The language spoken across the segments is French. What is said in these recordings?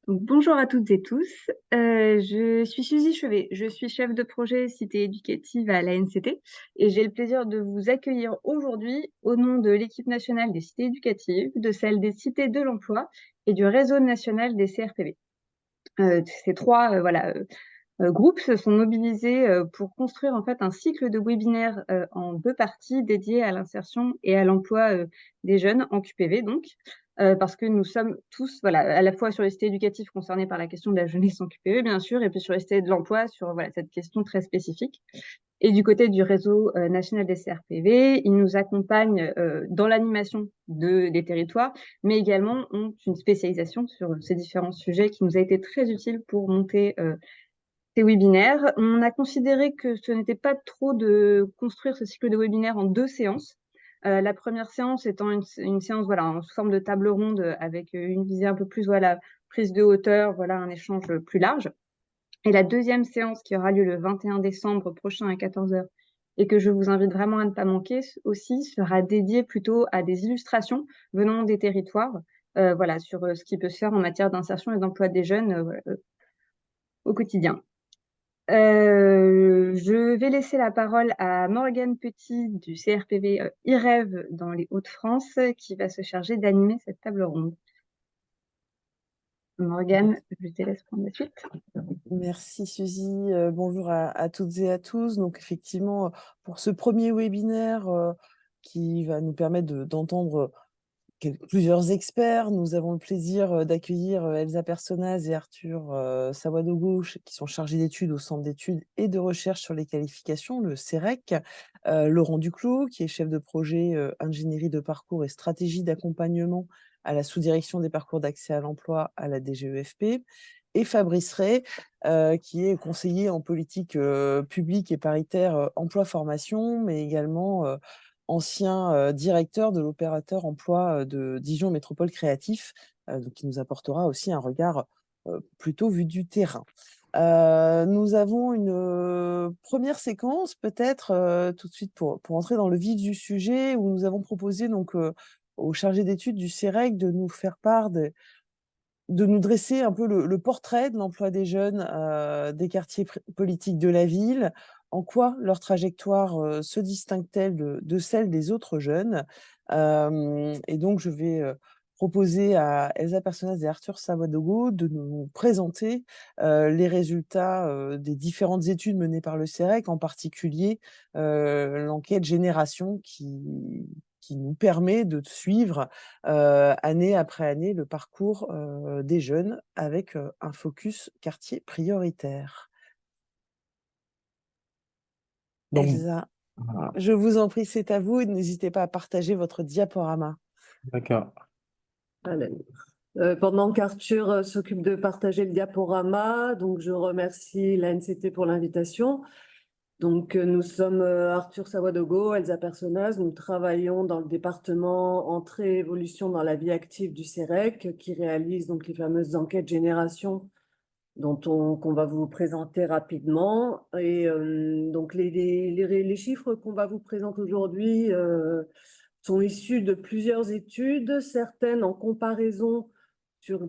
Donc, bonjour à toutes et tous. Je suis Suzy Chevet. Je suis chef de projet cité éducative à l'ANCT et j'ai le plaisir de vous accueillir aujourd'hui au nom de l'équipe nationale des cités éducatives, de celle des cités de l'emploi et du réseau national des CRPV. Ces trois groupes se sont mobilisés pour construire en fait un cycle de webinaires en deux parties dédiés à l'insertion et à l'emploi des jeunes en QPV donc. Parce que nous sommes tous voilà, à la fois sur les cités éducatives concernés par la question de la jeunesse en QPV bien sûr, et puis sur les cités de l'emploi sur voilà, cette question très spécifique. Et du côté du réseau national des CRPV, ils nous accompagnent dans l'animation des territoires, mais également ont une spécialisation sur ces différents sujets qui nous a été très utile pour monter ces webinaires. On a considéré que ce n'était pas trop de construire ce cycle de webinaires en 2 séances. La première séance étant une séance, voilà, en forme de table ronde, avec, une visée un peu plus, voilà, prise de hauteur, voilà, un échange, plus large. Et la deuxième séance qui aura lieu le 21 décembre prochain à 14h et que je vous invite vraiment à ne pas manquer aussi, sera dédiée plutôt à des illustrations venant des territoires, voilà, sur, ce qui peut se faire en matière d'insertion et d'emploi des jeunes, au quotidien. Je vais laisser la parole à Morgane Petit du CRPV IREV dans les Hauts-de-France qui va se charger d'animer cette table ronde. Morgane, je te laisse prendre la suite. Merci Suzy, bonjour à toutes et à tous. Donc effectivement, pour ce premier webinaire, qui va nous permettre d'entendre plusieurs experts, nous avons le plaisir, d'accueillir, Elsa Personnaz et Arthur, Sawadogo, qui sont chargés d'études au Centre d'études et de recherche sur les qualifications, le CEREQ, Laurent Duclos, qui est chef de projet, ingénierie de parcours et stratégie d'accompagnement à la sous-direction des parcours d'accès à l'emploi à la DGEFP, et Fabrice Ray, qui est conseiller en politique, publique et paritaire, emploi-formation, mais également, ancien, directeur de l'opérateur emploi, de Dijon Métropole Créatif, donc qui nous apportera aussi un regard, plutôt vu du terrain. Nous avons une, 1re séquence peut-être, tout de suite pour entrer dans le vif du sujet, où nous avons proposé donc, aux chargés d'études du CEREQ de nous faire part de nous dresser un peu le portrait de l'emploi des jeunes, des quartiers politiques de la ville. En quoi leur trajectoire, se distingue-t-elle de celle des autres jeunes? Et donc je vais, proposer à Elsa Personnaz et Arthur Sawadogo de nous présenter, les résultats, des différentes études menées par le CEREQ, en particulier, l'enquête Génération qui nous permet de suivre, année après année, le parcours, des jeunes avec, un focus quartier prioritaire. Donc, Elsa, ah, je vous en prie, c'est à vous et n'hésitez pas à partager votre diaporama. d'accord. Allez. Pendant qu'Arthur s'occupe de partager le diaporama, donc je remercie l'ANCT pour l'invitation. Donc nous sommes Arthur Sawadogo, Elsa Personnaz, nous travaillons dans le département entrée et évolution dans la vie active du CEREQ qui réalise donc les fameuses enquêtes génération qu'on va vous présenter rapidement. Et donc les chiffres qu'on va vous présenter aujourd'hui sont issus de plusieurs études, certaines en comparaison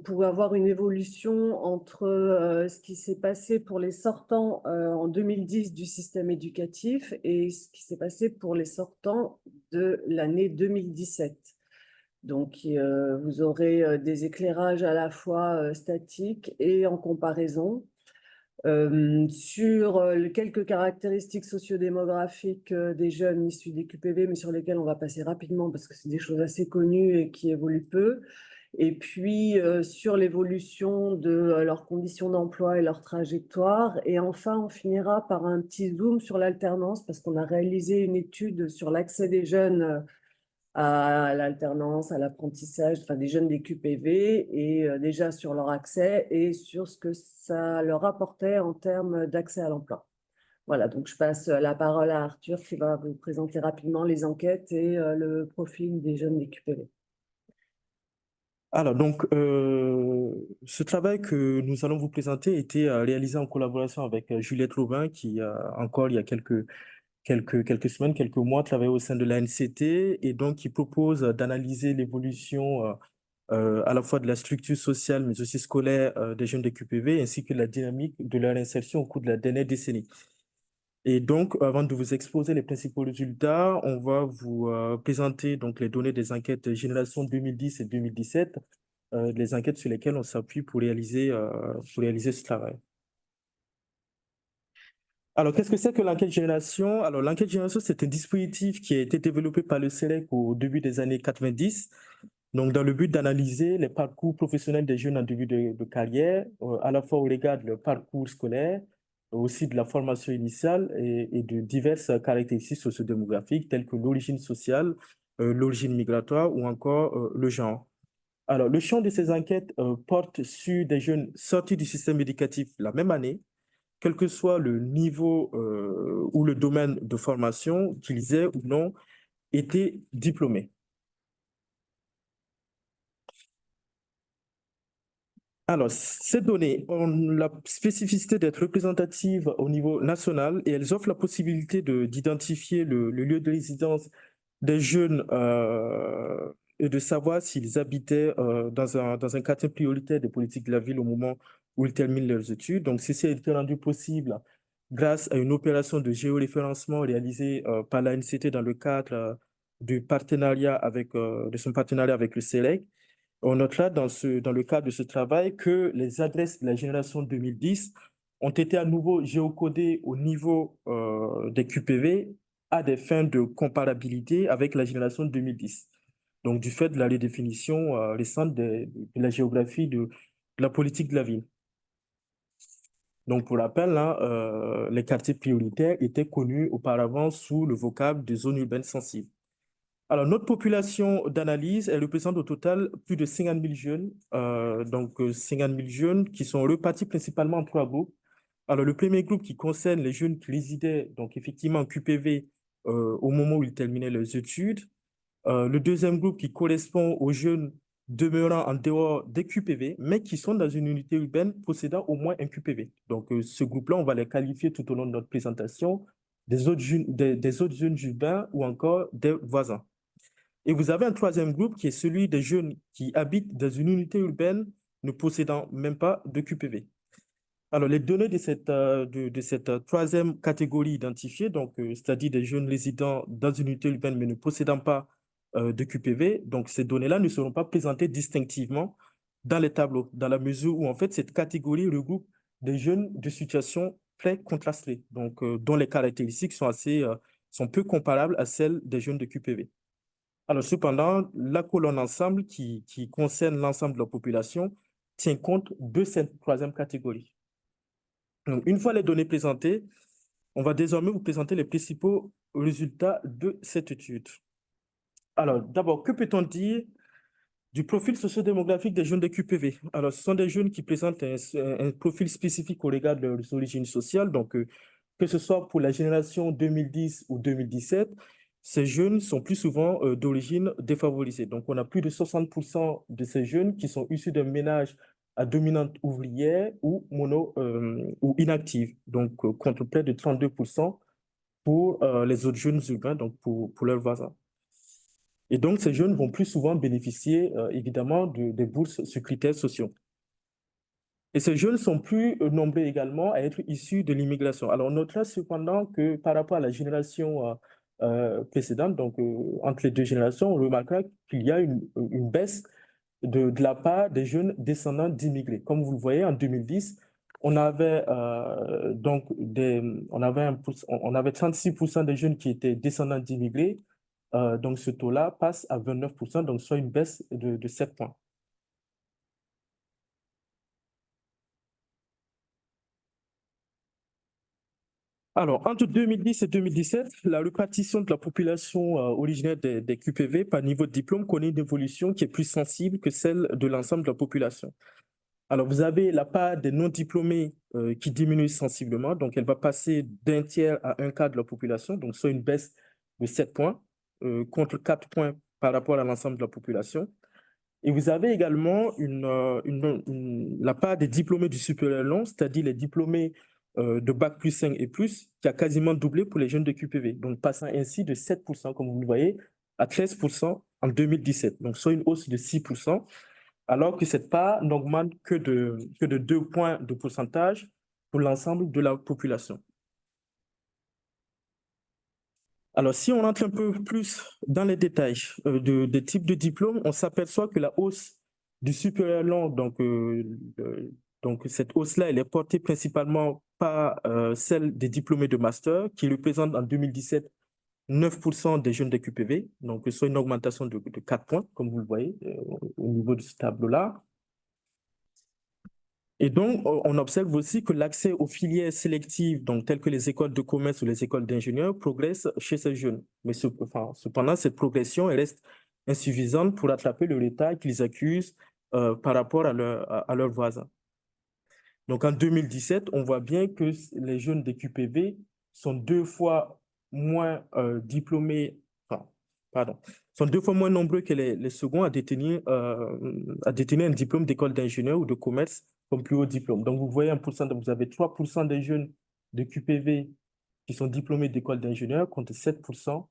pour avoir une évolution entre ce qui s'est passé pour les sortants en 2010 du système éducatif et ce qui s'est passé pour les sortants de l'année 2017. Donc, vous aurez des éclairages à la fois statiques et en comparaison. Sur quelques caractéristiques sociodémographiques des jeunes issus des QPV, mais sur lesquels on va passer rapidement parce que c'est des choses assez connues et qui évoluent peu. Et puis sur l'évolution de leurs conditions d'emploi et leur trajectoire. Et enfin, on finira par un petit zoom sur l'alternance parce qu'on a réalisé une étude sur l'accès des jeunes à l'alternance, à l'apprentissage, enfin des jeunes des QPV, et déjà sur leur accès et sur ce que ça leur apportait en termes d'accès à l'emploi. Voilà, donc je passe la parole à Arthur qui va vous présenter rapidement les enquêtes et le profil des jeunes des QPV. Alors, donc, ce travail que nous allons vous présenter a été réalisé en collaboration avec Juliette Robin, qui, encore il y a quelques semaines, quelques mois, travaillait au sein de l'ANCT et donc qui propose d'analyser l'évolution à la fois de la structure sociale, mais aussi scolaire des jeunes de QPV, ainsi que la dynamique de leur insertion au cours de la dernière décennie. Et donc, avant de vous exposer les principaux résultats, on va vous présenter donc les données des enquêtes Génération 2010 et 2017, les enquêtes sur lesquelles on s'appuie pour réaliser ce travail. Alors, qu'est-ce que c'est que l'enquête Génération? Alors, l'enquête Génération, c'est un dispositif qui a été développé par le CELEC au début des années 90, donc dans le but d'analyser les parcours professionnels des jeunes en début de carrière, à la fois au regard de leur parcours scolaire, aussi de la formation initiale et de diverses caractéristiques sociodémographiques telles que l'origine sociale, l'origine migratoire ou encore le genre. Alors, le champ de ces enquêtes porte sur des jeunes sortis du système éducatif la même année, quel que soit le niveau ou le domaine de formation qu'ils aient ou non été diplômés. Alors, ces données ont la spécificité d'être représentatives au niveau national et elles offrent la possibilité d'identifier le lieu de résidence des jeunes et de savoir s'ils habitaient dans un quartier prioritaire des politiques de la ville au moment où ils terminent leurs études. Donc, ceci a été rendu possible grâce à une opération de géoréférencement réalisée par l'ANCT dans le cadre de son partenariat avec le CELEC. On note là, dans le cadre de ce travail, que les adresses de la génération 2010 ont été à nouveau géocodées au niveau des QPV à des fins de comparabilité avec la génération 2010. Donc, du fait de la redéfinition récente de la géographie de la politique de la ville. Donc, pour rappel, hein, les quartiers prioritaires étaient connus auparavant sous le vocable de zones urbaines sensibles. Alors, notre population d'analyse, elle représente au total plus de 50 000 jeunes. 50 000 jeunes qui sont repartis principalement en 3 groupes. Alors, le premier groupe qui concerne les jeunes qui résidaient, donc effectivement en QPV, au moment où ils terminaient leurs études. Le deuxième groupe qui correspond aux jeunes demeurant en dehors des QPV, mais qui sont dans une unité urbaine possédant au moins un QPV. Donc, ce groupe-là, on va les qualifier tout au long de notre présentation des autres jeunes urbains ou encore des voisins. Et vous avez un troisième groupe qui est celui des jeunes qui habitent dans une unité urbaine ne possédant même pas de QPV. Alors, les données de cette troisième catégorie identifiée, donc c'est-à-dire des jeunes résidant dans une unité urbaine mais ne possédant pas de QPV, donc ces données-là ne seront pas présentées distinctivement dans les tableaux, dans la mesure où en fait cette catégorie regroupe des jeunes de situation très contrastée, donc dont les caractéristiques sont peu comparables à celles des jeunes de QPV. Alors, cependant, la colonne ensemble qui concerne l'ensemble de la population tient compte de cette troisième catégorie. Donc, une fois les données présentées, on va désormais vous présenter les principaux résultats de cette étude. Alors, d'abord, que peut-on dire du profil sociodémographique des jeunes de QPV? Alors, ce sont des jeunes qui présentent un profil spécifique au regard de leurs origines sociales. Donc, que ce soit pour la génération 2010 ou 2017, ces jeunes sont plus souvent d'origine défavorisée. Donc, on a plus de 60% de ces jeunes qui sont issus d'un ménage à dominante ouvrière ou ou inactive. Donc, contre près de 32% pour les autres jeunes urbains, donc pour leurs voisins. Et donc, ces jeunes vont plus souvent bénéficier, évidemment, des bourses sur critères sociaux. Et ces jeunes sont plus nombreux également à être issus de l'immigration. Alors, on notera cependant que par rapport à la génération précédente, donc entre les deux générations, on remarquera qu'il y a une baisse de la part des jeunes descendants d'immigrés. Comme vous le voyez, en 2010, on avait, on avait 36% des jeunes qui étaient descendants d'immigrés. Donc, ce taux-là passe à 29%, donc soit une baisse de 7 points. Alors, entre 2010 et 2017, la répartition de la population originaire des QPV par niveau de diplôme connaît une évolution qui est plus sensible que celle de l'ensemble de la population. Alors, vous avez la part des non-diplômés qui diminue sensiblement, donc elle va passer d'un tiers à un quart de la population, donc soit une baisse de 7 points, contre 4 points par rapport à l'ensemble de la population. Et vous avez également la part des diplômés du supérieur long, c'est-à-dire les diplômés de Bac plus 5 et plus, qui a quasiment doublé pour les jeunes de QPV, donc passant ainsi de 7%, comme vous le voyez, à 13% en 2017, donc soit une hausse de 6%. alors que cette part n'augmente que de 2 points de pourcentage pour l'ensemble de la population. Alors, si on entre un peu plus dans les détails des types de diplômes, on s'aperçoit que la hausse du supérieur long, donc cette hausse-là, elle est portée principalement par celle des diplômés de master, qui représentent en 2017 9% des jeunes des QPV, donc soit une augmentation de 4 points, comme vous le voyez au niveau de ce tableau-là. Et donc, on observe aussi que l'accès aux filières sélectives, donc telles que les écoles de commerce ou les écoles d'ingénieurs, progresse chez ces jeunes. Mais cependant, cette progression elle reste insuffisante pour rattraper le retard qu'ils accusent par rapport à leurs voisins. Donc, en 2017, on voit bien que les jeunes des QPV sont 2 fois moins diplômés, sont 2 fois moins nombreux que les seconds à détenir un diplôme d'école d'ingénieur ou de commerce comme plus haut diplôme. Donc, vous voyez vous avez 3% des jeunes de QPV qui sont diplômés d'école d'ingénieur contre 7%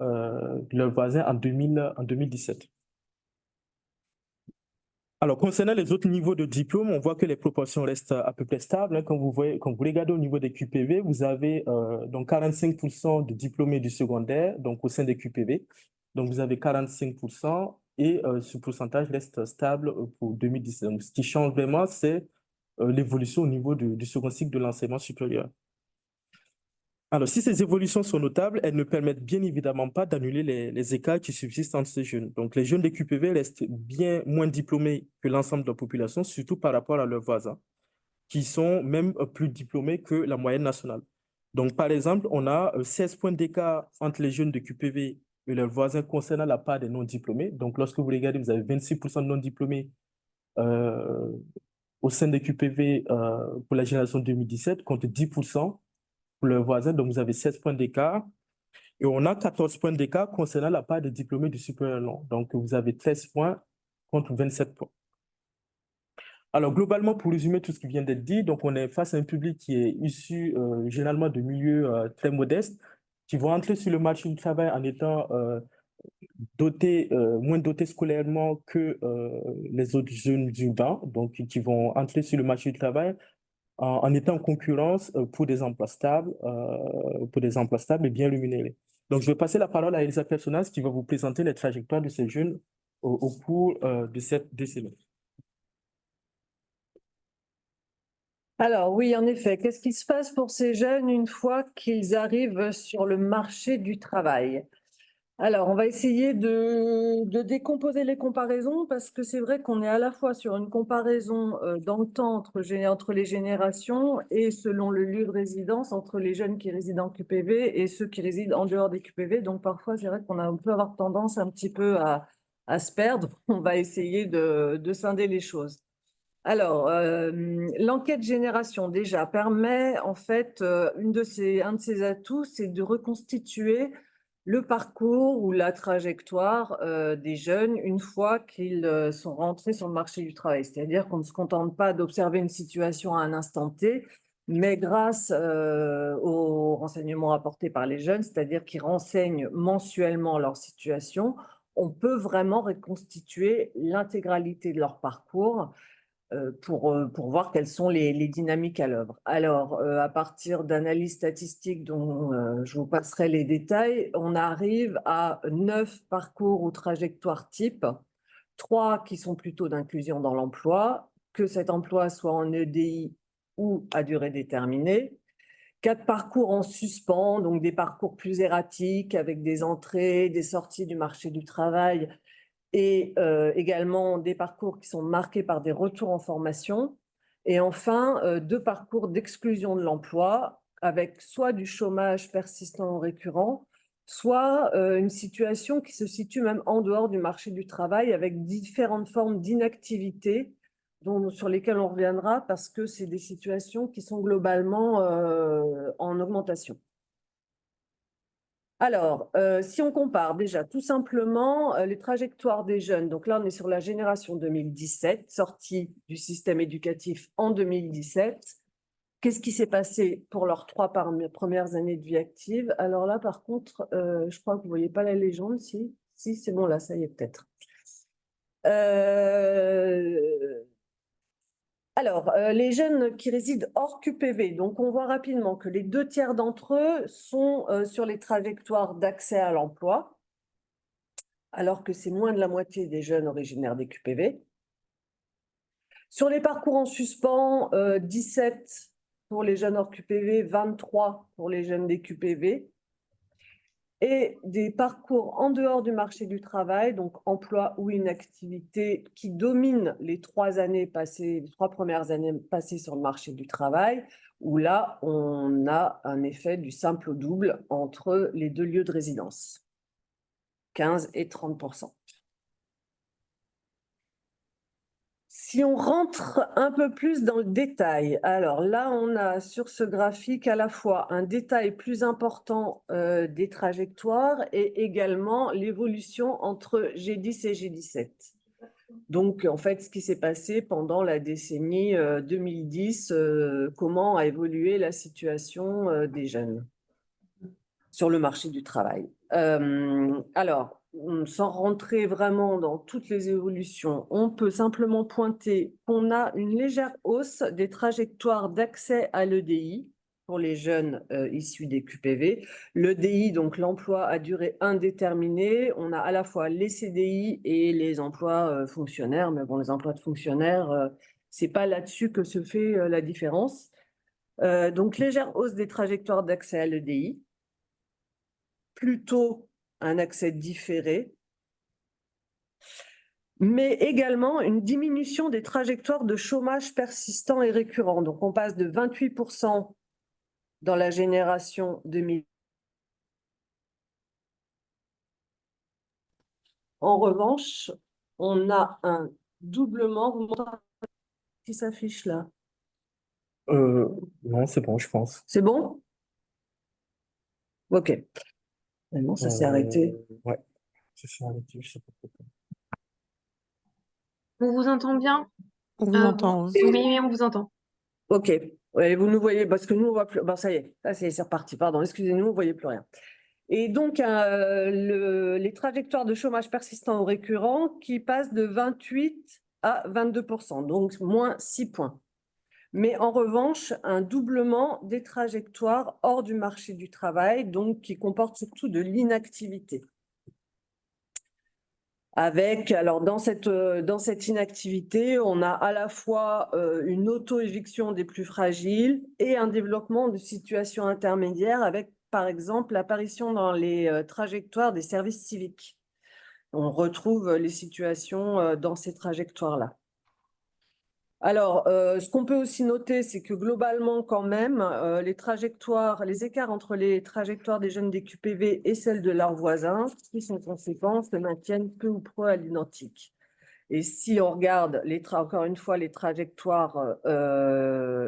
de leurs voisins en 2017. Alors, concernant les autres niveaux de diplôme, on voit que les proportions restent à peu près stables. Quand vous regardez au niveau des QPV, vous avez donc 45% de diplômés du secondaire, donc au sein des QPV. Donc, vous avez 45% et ce pourcentage reste stable pour 2017. Donc, ce qui change vraiment, c'est l'évolution au niveau du second cycle de l'enseignement supérieur. Alors, si ces évolutions sont notables, elles ne permettent bien évidemment pas d'annuler les écarts qui subsistent entre ces jeunes. Donc, les jeunes des QPV restent bien moins diplômés que l'ensemble de la population, surtout par rapport à leurs voisins, qui sont même plus diplômés que la moyenne nationale. Donc, par exemple, on a 16 points d'écart entre les jeunes de QPV et leurs voisins concernant la part des non-diplômés. Donc, lorsque vous regardez, vous avez 26% de non-diplômés au sein des QPV pour la génération 2017 contre 10% pour leurs voisins, donc vous avez 16 points d'écart. Et on a 14 points d'écart concernant la part des diplômés du supérieur long. Donc, vous avez 13 points contre 27 points. Alors, globalement, pour résumer tout ce qui vient d'être dit, donc on est face à un public qui est issu généralement de milieux très modestes, qui vont entrer sur le marché du travail en étant moins dotés scolairement que les autres jeunes urbains, donc qui vont entrer sur le marché du travail en étant en concurrence pour des emplois stables et bien rémunérés. Donc, je vais passer la parole à Elisa Personas qui va vous présenter les trajectoires de ces jeunes au cours de cette décennie. Alors oui, en effet, qu'est-ce qui se passe pour ces jeunes une fois qu'ils arrivent sur le marché du travail? Alors, on va essayer de décomposer les comparaisons parce que c'est vrai qu'on est à la fois sur une comparaison dans le temps entre les générations et selon le lieu de résidence entre les jeunes qui résident en QPV et ceux qui résident en dehors des QPV. Donc, parfois, c'est vrai on peut avoir tendance un petit peu à se perdre. On va essayer de scinder les choses. Alors, l'enquête génération, déjà, permet, en fait, un de ses atouts, c'est de reconstituer le parcours ou la trajectoire des jeunes une fois qu'ils sont rentrés sur le marché du travail. C'est-à-dire qu'on ne se contente pas d'observer une situation à un instant T, mais grâce aux renseignements apportés par les jeunes, c'est-à-dire qu'ils renseignent mensuellement leur situation, on peut vraiment reconstituer l'intégralité de leur parcours pour voir quelles sont les dynamiques à l'œuvre. Alors, à partir d'analyses statistiques dont je vous passerai les détails, on arrive à 9 parcours ou trajectoires types, 3 qui sont plutôt d'inclusion dans l'emploi, que cet emploi soit en EDI ou à durée déterminée, 4 parcours en suspens, donc des parcours plus erratiques avec des entrées, des sorties du marché du travail, et également des parcours qui sont marqués par des retours en formation. Et enfin, 2 parcours d'exclusion de l'emploi avec soit du chômage persistant ou récurrent, soit une situation qui se situe même en dehors du marché du travail avec différentes formes d'inactivité sur lesquelles on reviendra parce que c'est des situations qui sont globalement en augmentation. Alors, si on compare déjà tout simplement les trajectoires des jeunes, donc là on est sur la génération 2017, sortie du système éducatif en 2017. Qu'est-ce qui s'est passé pour leurs 3 premières années de vie active? Alors là par contre, je crois que vous ne voyez pas la légende, si c'est bon là, ça y est peut-être. Alors, les jeunes qui résident hors QPV, donc on voit rapidement que les 2 tiers d'entre eux sont sur les trajectoires d'accès à l'emploi, alors que c'est moins de la moitié des jeunes originaires des QPV. Sur les parcours en suspens, 17 pour les jeunes hors QPV, 23 pour les jeunes des QPV. Et des parcours en dehors du marché du travail, donc emploi ou inactivité, qui dominent les 3 premières années passées sur le marché du travail, où là, on a un effet du simple au double entre les 2 lieux de résidence, 15 et 30%. Si on rentre un peu plus dans le détail, alors là, on a sur ce graphique à la fois un détail plus important des trajectoires et également l'évolution entre G10 et G17. Donc, en fait, ce qui s'est passé pendant la décennie 2010, comment a évolué la situation des jeunes sur le marché du travail. Alors, sans rentrer vraiment dans toutes les évolutions, on peut simplement pointer qu'on a une légère hausse des trajectoires d'accès à l'EDI pour les jeunes issus des QPV. L'EDI, donc l'emploi à durée indéterminée, on a à la fois les CDI et les emplois fonctionnaires, mais bon, les emplois de fonctionnaires, c'est pas là-dessus que se fait la différence. Donc, légère hausse des trajectoires d'accès à l'EDI, plutôt un accès différé, mais également une diminution des trajectoires de chômage persistant et récurrent. Donc, on passe de 28% dans la génération 2000. En revanche, on a un doublement. Vous montrez ce qui s'affiche là? Non, c'est bon, je pense. C'est bon? Ok. Maintenant, ça s'est arrêté. Ouais, ça s'est arrêté, je sais pas pourquoi. On vous entend bien? On vous entend. Oui, oui, on vous entend. Ok. Ouais, vous nous voyez, parce que nous, on voit plus. Bon, ça y est, c'est reparti. Pardon, excusez-nous, on ne voyait plus rien. Et donc, les trajectoires de chômage persistant ou récurrent qui passent de 28 à 22%, donc moins 6 points. Mais en revanche, un doublement des trajectoires hors du marché du travail, donc qui comporte surtout de l'inactivité. Alors dans cette inactivité, on a à la fois une auto-éviction des plus fragiles et un développement de situations intermédiaires avec, par exemple, l'apparition dans les trajectoires des services civiques. On retrouve les situations dans ces trajectoires-là. Alors, ce qu'on peut aussi noter, c'est que globalement, quand même, les écarts entre les trajectoires des jeunes des QPV et celles de leurs voisins, qui sont conséquents, se maintiennent peu ou prou à l'identique. Et si on regarde, encore une fois, les trajectoires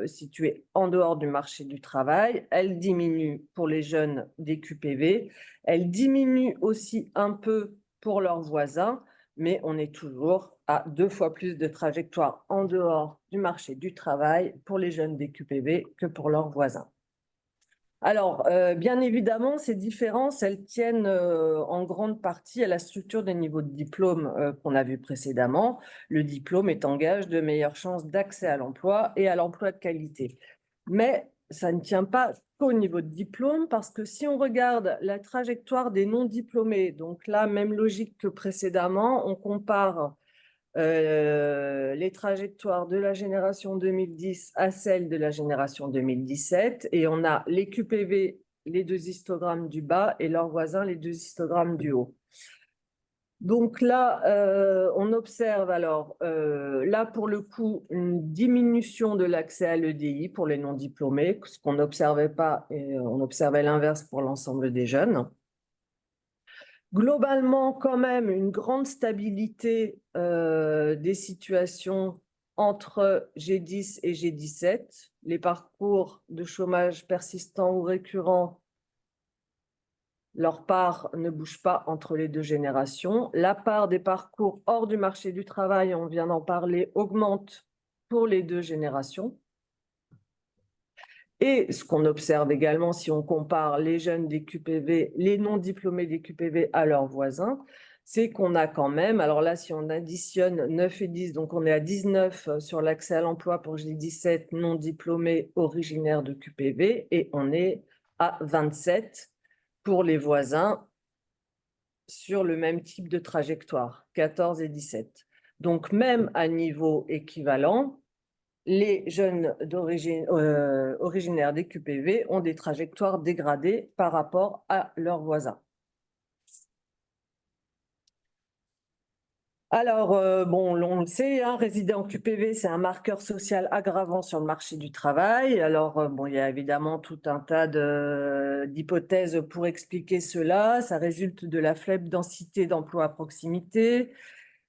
situées en dehors du marché du travail, elles diminuent pour les jeunes des QPV, elles diminuent aussi un peu pour leurs voisins, mais on est toujours à 2 fois plus de trajectoires en dehors du marché du travail pour les jeunes des QPV que pour leurs voisins. Alors, bien évidemment, ces différences, elles tiennent en grande partie à la structure des niveaux de diplôme qu'on a vu précédemment. Le diplôme est en gage de meilleures chances d'accès à l'emploi et à l'emploi de qualité. Mais ça ne tient pas qu'au niveau de diplôme, parce que si on regarde la trajectoire des non-diplômés, donc là, même logique que précédemment, on compare les trajectoires de la génération 2010 à celles de la génération 2017, et on a les QPV, les 2 histogrammes du bas, et leurs voisins, les 2 histogrammes du haut. Donc là, on observe alors, là pour le coup, une diminution de l'accès à l'EDI pour les non-diplômés, ce qu'on n'observait pas, et on observait l'inverse pour l'ensemble des jeunes. Globalement, quand même, une grande stabilité des situations entre G10 et G17. Les parcours de chômage persistant ou récurrent, leur part ne bouge pas entre les 2 générations. La part des parcours hors du marché du travail, on vient d'en parler, augmente pour les 2 générations. Et ce qu'on observe également, si on compare les jeunes des QPV, les non-diplômés des QPV à leurs voisins, c'est qu'on a quand même, alors là, si on additionne 9 et 10, donc on est à 19 sur l'accès à l'emploi pour les 17 non diplômés originaires de QPV, et on est à 27 pour les voisins sur le même type de trajectoire, 14 et 17. Donc, même à niveau équivalent, les jeunes originaires des QPV ont des trajectoires dégradées par rapport à leurs voisins. Alors, bon, on le sait, hein, résider en QPV, c'est un marqueur social aggravant sur le marché du travail. Alors, bon, il y a évidemment tout un tas d'hypothèses pour expliquer cela. Ça résulte de la faible densité d'emplois à proximité,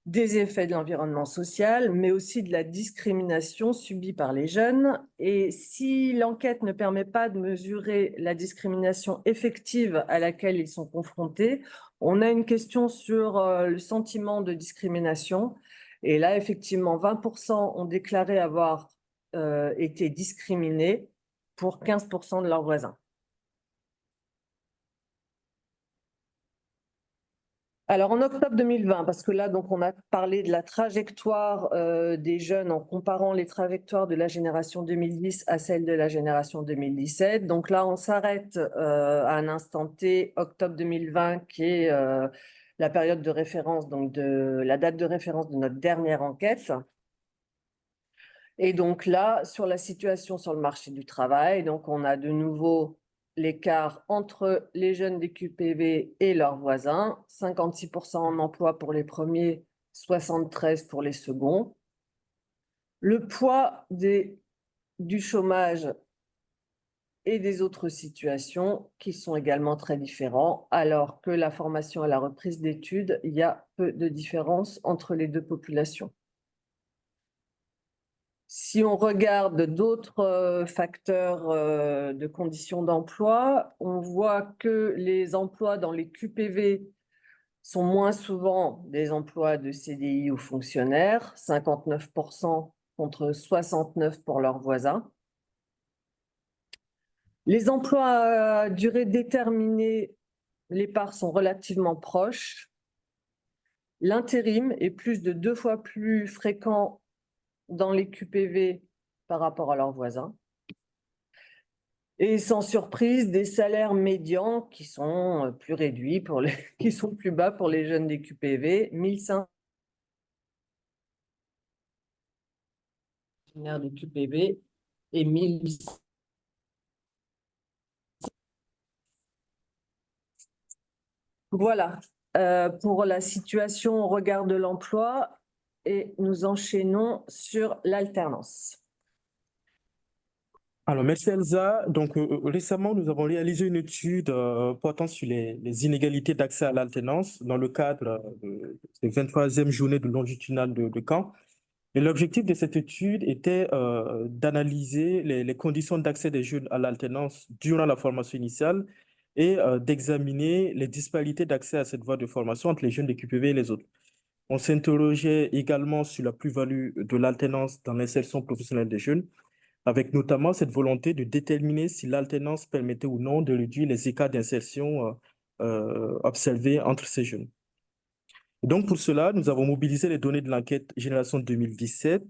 des effets de l'environnement social, mais aussi de la discrimination subie par les jeunes. Et si l'enquête ne permet pas de mesurer la discrimination effective à laquelle ils sont confrontés, on a une question sur le sentiment de discrimination. Et là, effectivement, 20% ont déclaré avoir été discriminés pour 15% de leurs voisins. Alors, en octobre 2020, parce que là, donc, on a parlé de la trajectoire des jeunes en comparant les trajectoires de la génération 2010 à celle de la génération 2017. Donc là, on s'arrête à un instant T, octobre 2020, qui est la période de référence, donc la date de référence de notre dernière enquête. Et donc là, sur la situation sur le marché du travail, donc on a de nouveau l'écart entre les jeunes des QPV et leurs voisins, 56% en emploi pour les premiers, 73% pour les seconds. Le poids du chômage et des autres situations qui sont également très différents, alors que la formation à la reprise d'études, il y a peu de différence entre les deux populations. Si on regarde d'autres facteurs de conditions d'emploi, on voit que les emplois dans les QPV sont moins souvent des emplois de CDI ou fonctionnaires, 59% contre 69% pour leurs voisins. Les emplois à durée déterminée, les parts sont relativement proches. L'intérim est plus de 2 fois plus fréquent dans les QPV par rapport à leurs voisins. Et sans surprise, des salaires médians qui sont plus réduits, qui sont plus bas pour les jeunes des QPV, 1500 des QPV et 1800. Voilà, pour la situation au regard de l'emploi, et nous enchaînons sur l'alternance. Alors, merci Elsa. Donc, récemment, nous avons réalisé une étude portant sur les inégalités d'accès à l'alternance dans le cadre des 23e journées de longitudinale de Caen. Et l'objectif de cette étude était d'analyser les conditions d'accès des jeunes à l'alternance durant la formation initiale et d'examiner les disparités d'accès à cette voie de formation entre les jeunes des QPV et les autres. On s'interrogeait également sur la plus-value de l'alternance dans l'insertion professionnelle des jeunes, avec notamment cette volonté de déterminer si l'alternance permettait ou non de réduire les écarts d'insertion observés entre ces jeunes. Et donc, pour cela, nous avons mobilisé les données de l'enquête Génération 2017,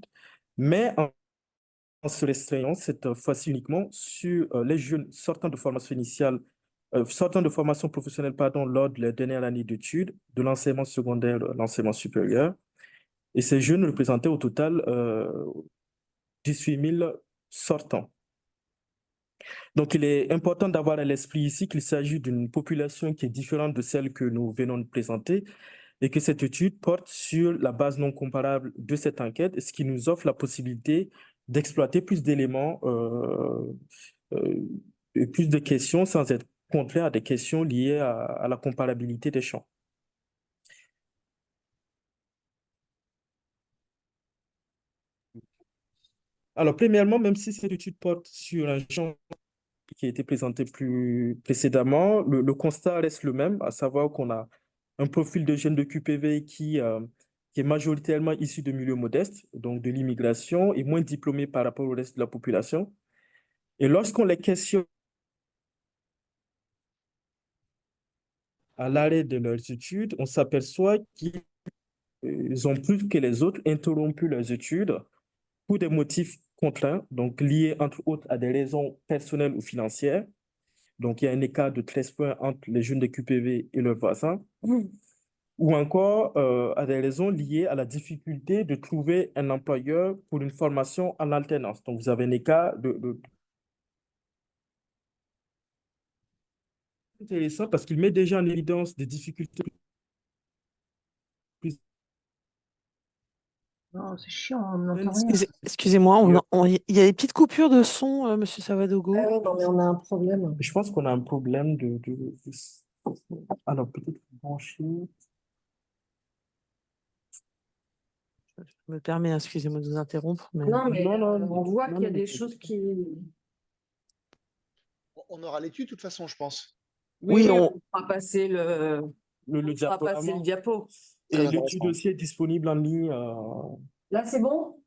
mais en se restreignant cette fois-ci uniquement sur les jeunes sortant de formation initiale, sortant de formation professionnelle, pardon, lors de leur dernière année d'études, de l'enseignement secondaire, l'enseignement supérieur. Et ces jeunes représentaient au total 18 000 sortants. Donc, il est important d'avoir à l'esprit ici qu'il s'agit d'une population qui est différente de celle que nous venons de présenter et que cette étude porte sur la base non comparable de cette enquête, ce qui nous offre la possibilité d'exploiter plus d'éléments et plus de questions sans être contraint à des questions liées à la comparabilité des champs. Alors, premièrement, même si cette étude porte sur un champ qui a été présenté plus précédemment, le constat reste le même, à savoir qu'on a un profil de jeunes de QPV qui est majoritairement issu de milieux modestes, donc de l'immigration, et moins diplômé par rapport au reste de la population. Et lorsqu'on les questionne à l'arrêt de leurs études, on s'aperçoit qu'ils ont plus que les autres interrompu leurs études pour des motifs contraints, donc liés entre autres à des raisons personnelles ou financières. Donc, il y a un écart de 13 points entre les jeunes de QPV et leurs voisins, ou encore à des raisons liées à la difficulté de trouver un employeur pour une formation en alternance. Donc, vous avez un écart intéressant parce qu'il met déjà en évidence des difficultés plus Non, c'est chiant, on n'entend rien. Excusez-moi, il y a des petites coupures de son, Monsieur Savadogo. Ah oui, non, mais on a un problème. Je pense qu'on a un problème Alors, peut-être brancher. Je me permets, excusez-moi de vous interrompre, mais Non, mais Non, non, on voit non, qu'il y a non, des non. choses qui... On aura l'étude de toute façon, je pense. Oui, on fera passer Le fera passer le diaporama. diapo. Et Très l'étude intéressant. aussi est disponible en ligne. Là, c'est bon?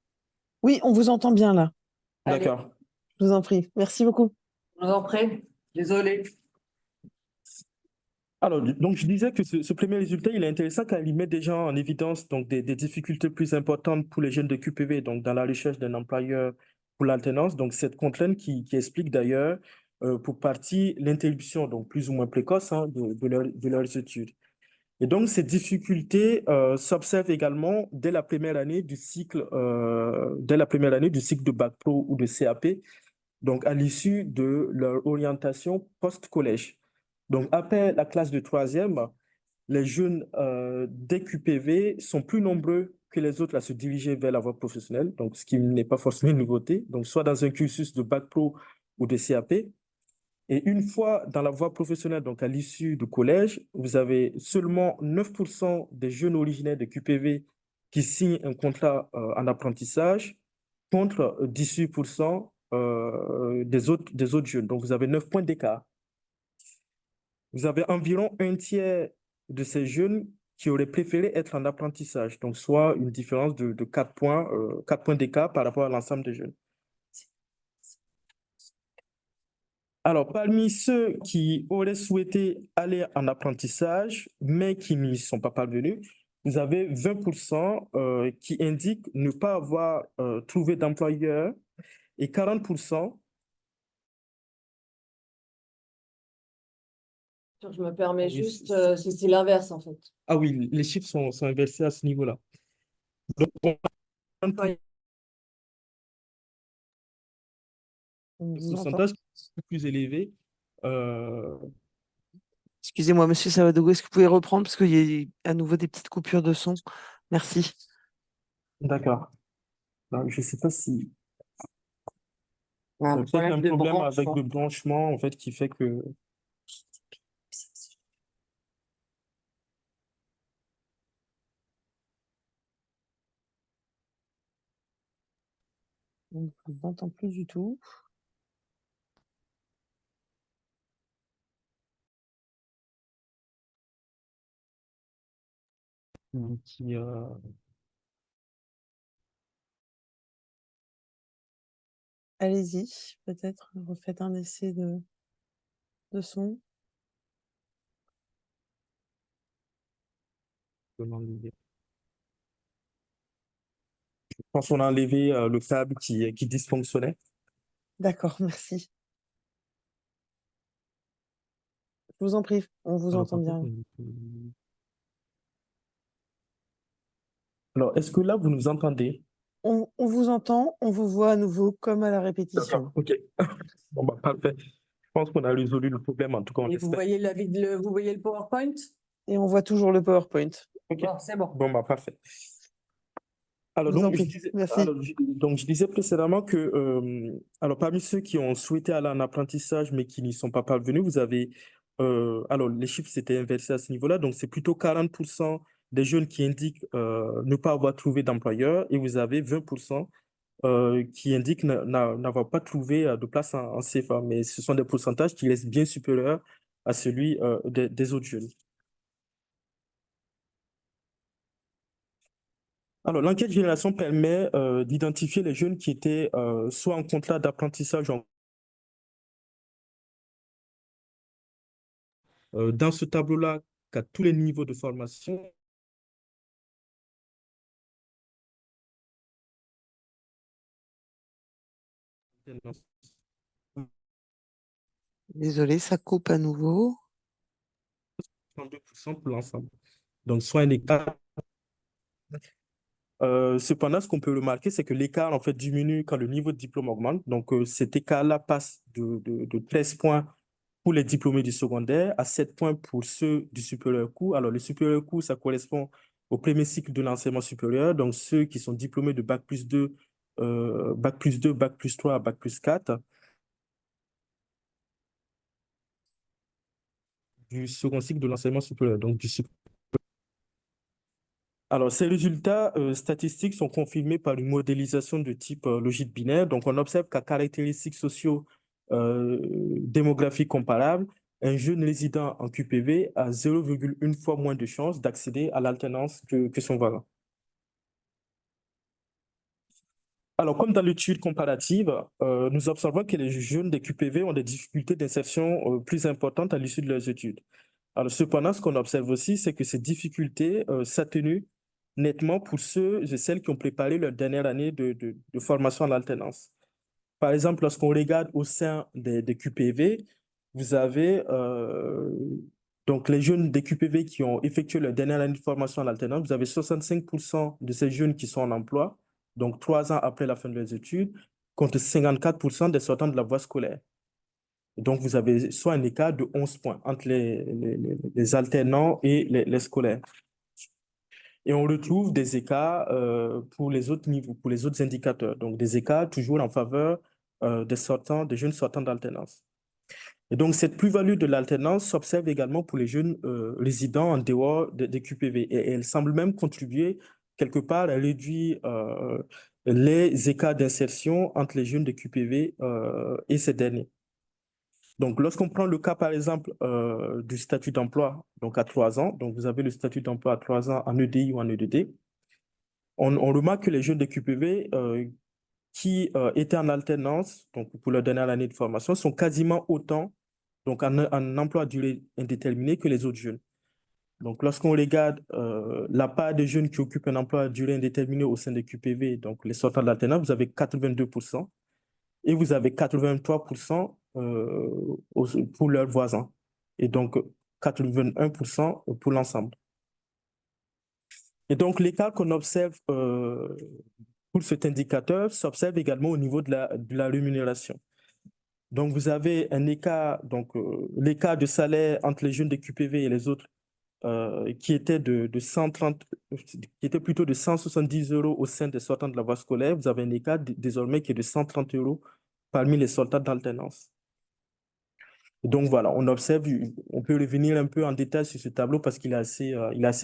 oui, on vous entend bien là. Allez, D'accord. Je vous en prie. Merci beaucoup. je vous en prie. Désolée. Alors, donc, je disais que ce premier résultat, il est intéressant car il met déjà en évidence donc, des difficultés plus importantes pour les jeunes de QPV, donc dans la recherche d'un employeur pour l'alternance. Donc, cette contrainte qui explique d'ailleurs, pour partie, l'interruption, donc plus ou moins précoce, hein, de leurs études. Et donc, ces difficultés s'observent également dès la première année du cycle, de Bac Pro ou de CAP, donc à l'issue de leur orientation post-collège. Donc, après la classe de troisième, les jeunes des QPV sont plus nombreux que les autres à se diriger vers la voie professionnelle, donc ce qui n'est pas forcément une nouveauté, donc soit dans un cursus de Bac Pro ou de CAP. Et une fois dans la voie professionnelle, donc à l'issue du collège, vous avez seulement 9% des jeunes originaires de QPV qui signent un contrat en apprentissage contre 18% des autres jeunes. Donc, vous avez 9 points d'écart. Vous avez environ un tiers de ces jeunes qui auraient préféré être en apprentissage, donc soit une différence de 4 points d'écart par rapport à l'ensemble des jeunes. Alors, parmi ceux qui auraient souhaité aller en apprentissage, mais qui n'y sont pas parvenus, vous avez 20% qui indiquent ne pas avoir trouvé d'employeur et 40%. Je me permets Oui, juste, c'est l'inverse en fait. Ah oui, les chiffres sont inversés à ce niveau-là. Donc, on a un On vous entend. pourcentage plus élevé. Euh, Excusez-moi, Monsieur Savadogo, est-ce que vous pouvez reprendre parce qu'il y a à nouveau des petites coupures de son. Merci. D'accord. Donc, je ne sais pas si il y a Un peut-être problème un de problème avec branchement. le branchement en fait qui fait que On ne vous entend plus du tout. qui, Allez-y, peut-être refaites un essai de son. Je pense qu'on a enlevé le câble qui dysfonctionnait. D'accord, merci. Je vous en prie, on vous Alors, entend bien. Alors, est-ce que là, vous nous entendez? On vous entend, on vous voit à nouveau comme à la répétition. OK. Bon, bah, parfait. Je pense qu'on a résolu le problème, en tout cas, on Et vous l'espère. voyez vous voyez le PowerPoint? Et on voit toujours le PowerPoint. OK. Bon, c'est bon. Bon, bah, parfait. Alors, Je vous en donc, je prie, disais, merci. donc, je disais précédemment que, alors, parmi ceux qui ont souhaité aller en apprentissage, mais qui n'y sont pas parvenus, vous avez, alors, les chiffres s'étaient inversés à ce niveau-là, donc c'est plutôt 40% des jeunes qui indiquent ne pas avoir trouvé d'employeur, et vous avez 20% qui indiquent n'avoir pas trouvé de place en CFA, mais ce sont des pourcentages qui restent bien supérieurs à celui des autres jeunes. Alors, l'enquête génération permet d'identifier les jeunes qui étaient soit en contrat d'apprentissage dans ce tableau-là, à tous les niveaux de formation. Désolé, ça coupe à nouveau. 32% pour l'ensemble. Donc, soit un écart. Cependant, ce qu'on peut remarquer, c'est que l'écart en fait diminue quand le niveau de diplôme augmente. Donc, cet écart-là passe de 13 points pour les diplômés du secondaire à 7 points pour ceux du supérieur cours. Alors, le supérieur cours, ça correspond au premier cycle de l'enseignement supérieur. Donc, ceux qui sont diplômés de bac+2, bac+2, bac+3, bac+4 du second cycle de l'enseignement supérieur. Donc, Alors, ces résultats statistiques sont confirmés par une modélisation de type logique binaire. Donc, on observe qu'à caractéristiques socio-démographiques comparables, un jeune résident en QPV a 0,1 fois moins de chances d'accéder à l'alternance que son voisin. Alors, comme dans l'étude comparative, nous observons que les jeunes des QPV ont des difficultés d'insertion plus importantes à l'issue de leurs études. Alors, cependant, ce qu'on observe aussi, c'est que ces difficultés s'atténuent nettement pour ceux et celles qui ont préparé leur dernière année de formation en alternance. Par exemple, lorsqu'on regarde au sein des QPV, vous avez donc les jeunes des QPV qui ont effectué leur dernière année de formation en alternance, vous avez 65% de ces jeunes qui sont en emploi, donc 3 ans après la fin de leurs études, contre 54% des sortants de la voie scolaire. Donc, vous avez soit un écart de 11 points entre les alternants et les scolaires. Et on retrouve des écarts pour les autres niveaux, pour les autres indicateurs. Donc, des écarts toujours en faveur des jeunes sortants d'alternance. Et donc, cette plus-value de l'alternance s'observe également pour les jeunes résidents en dehors des QPV. Et elle semble même contribuer quelque part à réduire les écarts d'insertion entre les jeunes des QPV et ces derniers. Donc, lorsqu'on prend le cas, par exemple, du statut d'emploi, donc à 3 ans, donc vous avez le statut d'emploi à 3 ans en EDI ou en EDD, on remarque que les jeunes de QPV qui étaient en alternance, donc pour leur dernière année de formation, sont quasiment autant, donc en emploi à durée indéterminée que les autres jeunes. Donc, lorsqu'on regarde la part des jeunes qui occupent un emploi à durée indéterminée au sein des QPV, donc les sortants d'alternance, vous avez 82%. Et vous avez 83% pour leurs voisins. Et donc, 81% pour l'ensemble. Et donc, l'écart qu'on observe pour cet indicateur s'observe également au niveau de la rémunération. Donc, vous avez un écart, donc l'écart de salaire entre les jeunes des QPV et les autres qui était qui était plutôt de 170 € au sein des sortants de la voie scolaire. Vous avez un écart désormais qui est de 130 € parmi les sortants d'alternance. Donc voilà, on observe, on peut revenir un peu en détail sur ce tableau parce qu'il est assez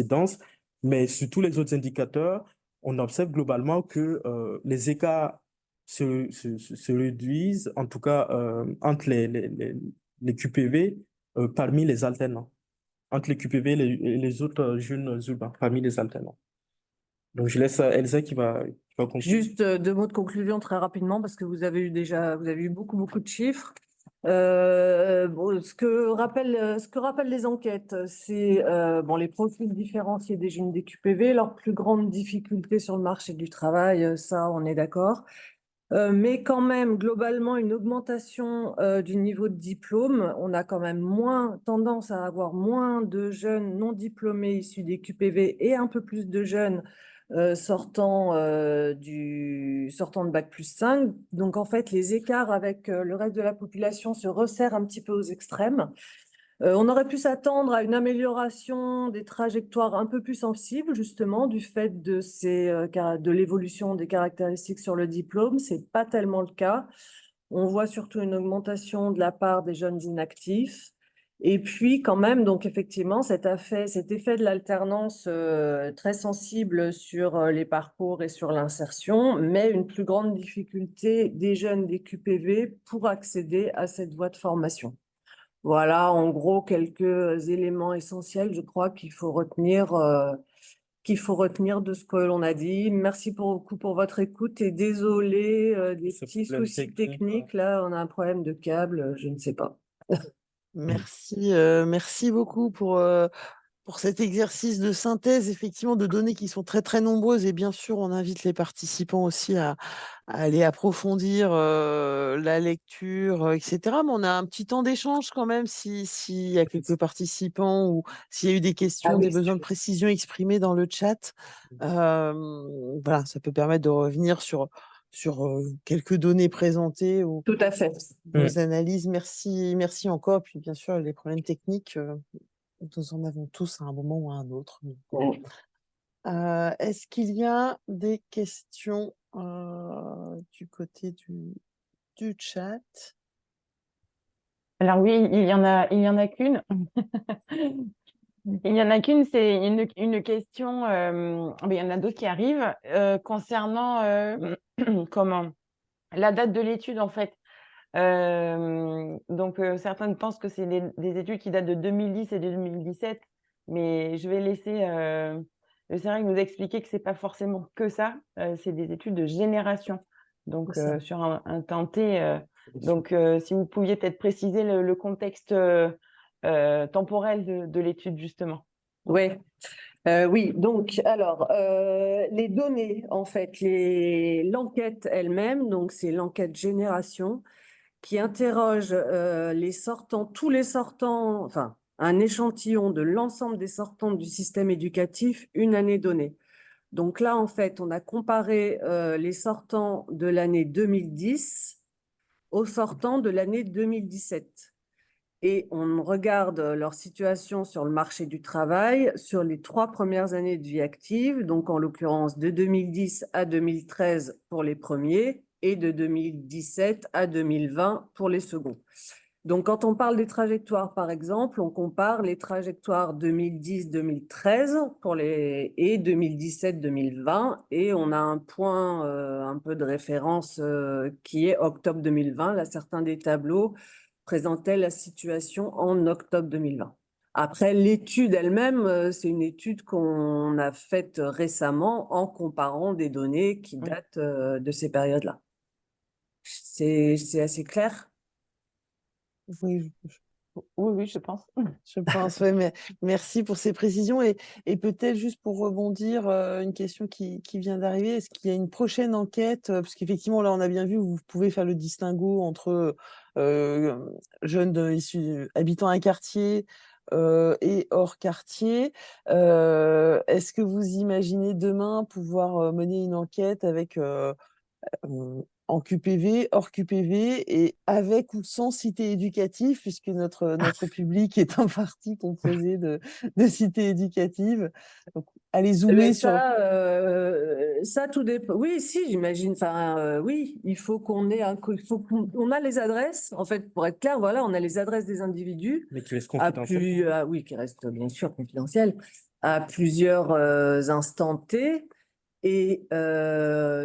dense, mais sur tous les autres indicateurs, on observe globalement que les écarts se réduisent, en tout cas entre les QPV parmi les alternants, entre les QPV et les autres jeunes urbains parmi les alternants. Donc je laisse Elsa qui va conclure. Juste 2 mots de conclusion très rapidement parce que vous avez eu beaucoup de chiffres. Bon, ce que rappellent les enquêtes, c'est les profils différenciés des jeunes des QPV, leur plus grande difficulté sur le marché du travail, ça on est d'accord. Mais quand même, globalement, une augmentation du niveau de diplôme. On a quand même moins tendance à avoir moins de jeunes non diplômés issus des QPV et un peu plus de jeunes sortant de bac+5. Donc, en fait, les écarts avec le reste de la population se resserrent un petit peu aux extrêmes. On aurait pu s'attendre à une amélioration des trajectoires un peu plus sensibles, justement, du fait de l'évolution des caractéristiques sur le diplôme. Ce n'est pas tellement le cas. On voit surtout une augmentation de la part des jeunes inactifs. Et puis, quand même, donc effectivement, cet effet de l'alternance très sensible sur les parcours et sur l'insertion, mais une plus grande difficulté des jeunes des QPV pour accéder à cette voie de formation. Voilà, en gros, quelques éléments essentiels, je crois, qu'il faut retenir de ce que l'on a dit. Merci beaucoup pour votre écoute et désolé des petits soucis techniques. Là, on a un problème de câble, je ne sais pas. Merci, merci beaucoup pour cet exercice de synthèse, effectivement, de données qui sont très, très nombreuses. Et bien sûr, on invite les participants aussi à aller approfondir la lecture, etc. Mais on a un petit temps d'échange quand même s'il y a quelques participants ou s'il y a eu des Ah questions, oui, des besoins de précision exprimés dans le chat. Voilà, ça peut permettre de revenir sur quelques données présentées ou tout à fait. vos analyses. Merci encore. Puis bien sûr, les problèmes techniques, nous en avons tous à un moment ou à un autre. Bon. Est-ce qu'il y a des questions du côté du chat? Alors oui, il y en a qu'une. Il y en a qu'une, c'est une question, mais il y en a d'autres qui arrivent, concernant comment la date de l'étude en fait. Donc certains pensent que c'est des études qui datent de 2010 et de 2017, mais je vais laisser le CEREC nous expliquer que c'est pas forcément que ça, c'est des études de génération, donc C'est ça. sur un temps T. Donc si vous pouviez peut-être préciser le contexte temporel de l'étude justement. Ouais. Oui, donc alors les données, en fait, l'enquête elle-même, donc c'est l'enquête génération qui interroge les sortants, tous les sortants, enfin un échantillon de l'ensemble des sortants du système éducatif une année donnée. Donc là, en fait, on a comparé les sortants de l'année 2010 aux sortants de l'année 2017. Et on regarde leur situation sur le marché du travail sur les 3 premières années de vie active, donc en l'occurrence de 2010 à 2013 pour les premiers et de 2017 à 2020 pour les seconds. Donc quand on parle des trajectoires, par exemple, on compare les trajectoires 2010-2013 et 2017-2020 et on a un point un peu de référence qui est octobre 2020. Là, certains des tableaux présentait la situation en octobre 2020. Après, l'étude elle-même, c'est une étude qu'on a faite récemment en comparant des données qui datent de ces périodes-là. C'est assez clair? Oui, Oui, je pense. je pense. Ouais, mais merci pour ces précisions. Et peut-être juste pour rebondir, une question qui vient d'arriver. Est-ce qu'il y a une prochaine enquête? Parce qu'effectivement, là, on a bien vu, vous pouvez faire le distinguo entre jeunes issus habitants un quartier et hors quartier. Est-ce que vous imaginez demain pouvoir mener une enquête avec en QPV, hors QPV et avec ou sans cité éducative, puisque notre public est en partie composé de cités éducatives. Donc, allez zoomer Mais sur... ça tout dépend. Oui, si, j'imagine. Enfin, oui, il faut qu'on ait on a les adresses. En fait, pour être clair, voilà, on a les adresses des individus Mais qui reste confidentiel. oui, qui restent bien sûr confidentielles, à plusieurs instants T et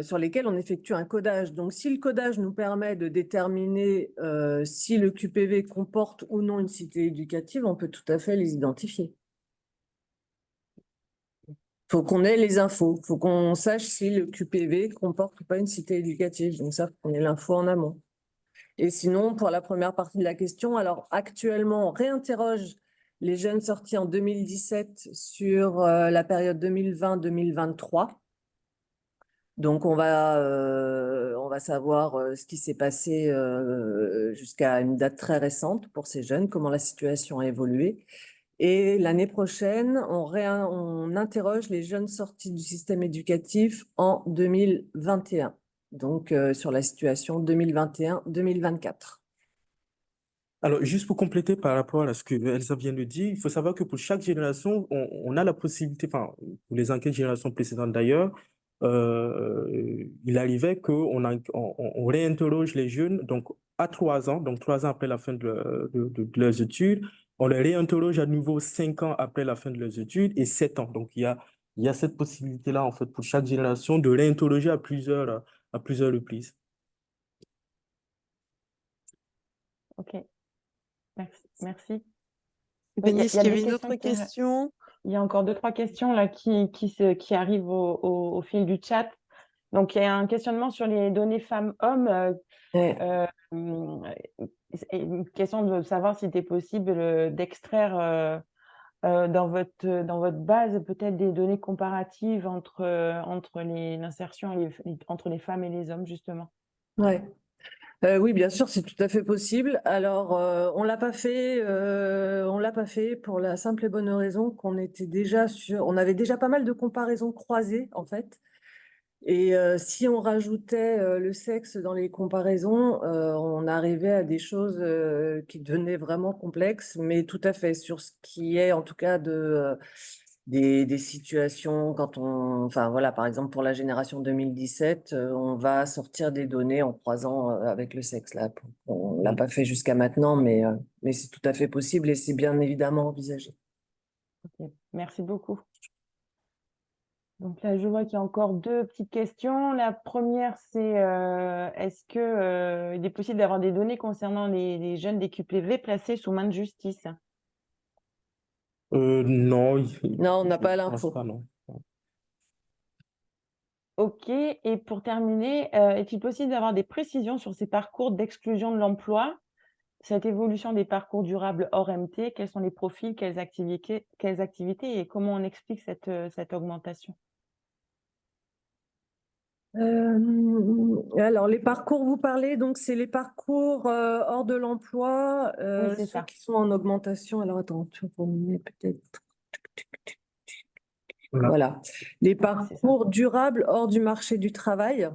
sur lesquels on effectue un codage. Donc, si le codage nous permet de déterminer si le QPV comporte ou non une cité éducative, on peut tout à fait les identifier. Il faut qu'on ait les infos, il faut qu'on sache si le QPV comporte ou pas une cité éducative. Donc ça, faut qu'on ait l'info en amont. Et sinon, pour la première partie de la question, alors actuellement, on réinterroge les jeunes sortis en 2017 sur la période 2020-2023. Donc on va savoir ce qui s'est passé jusqu'à une date très récente pour ces jeunes, comment la situation a évolué. Et l'année prochaine, on interroge les jeunes sortis du système éducatif en 2021, donc sur la situation 2021-2024. Alors, juste pour compléter par rapport à ce que Elsa vient de dire, il faut savoir que pour chaque génération, on a la possibilité, enfin, pour les enquêtes générations précédentes d'ailleurs, il arrivait on réinterroge les jeunes, donc à 3 ans, donc 3 ans après la fin de leurs études, on les réinterroge à nouveau 5 ans après la fin de leurs études et 7 ans. Donc, il y a cette possibilité-là, en fait, pour chaque génération de réinterroger à plusieurs reprises. Ok, merci. Oui, Fanny, est-ce y a qu'il y des avait une questions autre question? Il y a encore 2-3 questions là qui arrivent au fil du chat. Donc, il y a un questionnement sur les données femmes-hommes. Une question de savoir si c'était possible d'extraire dans votre base peut-être des données comparatives entre l'insertion entre les femmes et les hommes, justement? Ouais. Oui, bien sûr, c'est tout à fait possible. Alors, on l'a pas fait pour la simple et bonne raison qu'on était déjà on avait déjà pas mal de comparaisons croisées, en fait. Et si on rajoutait le sexe dans les comparaisons, on arrivait à des choses qui devenaient vraiment complexes, mais tout à fait sur ce qui est en tout cas des situations quand enfin voilà, par exemple pour la génération 2017, on va sortir des données en croisant avec le sexe là. On l'a pas fait jusqu'à maintenant, mais c'est tout à fait possible et c'est bien évidemment envisagé. Ok, merci beaucoup. Donc là, je vois qu'il y a encore deux petites questions. La première, c'est est-ce que il est possible d'avoir des données concernant les jeunes des QPV placés sous main de justice? Non, Non, on n'a je pas pense l'info. pas, non. Ok, et pour terminer, est-il possible d'avoir des précisions sur ces parcours d'exclusion de l'emploi, cette évolution des parcours durables hors MT, quels sont les profils, quelles activités et comment on explique cette augmentation? Alors, les parcours, vous parlez, donc c'est les parcours hors de l'emploi, Oui, c'est ceux ça. qui sont en augmentation. Alors, attends, tu peux me peut-être. Voilà. Voilà. Les C'est ça. parcours durables hors du marché du travail.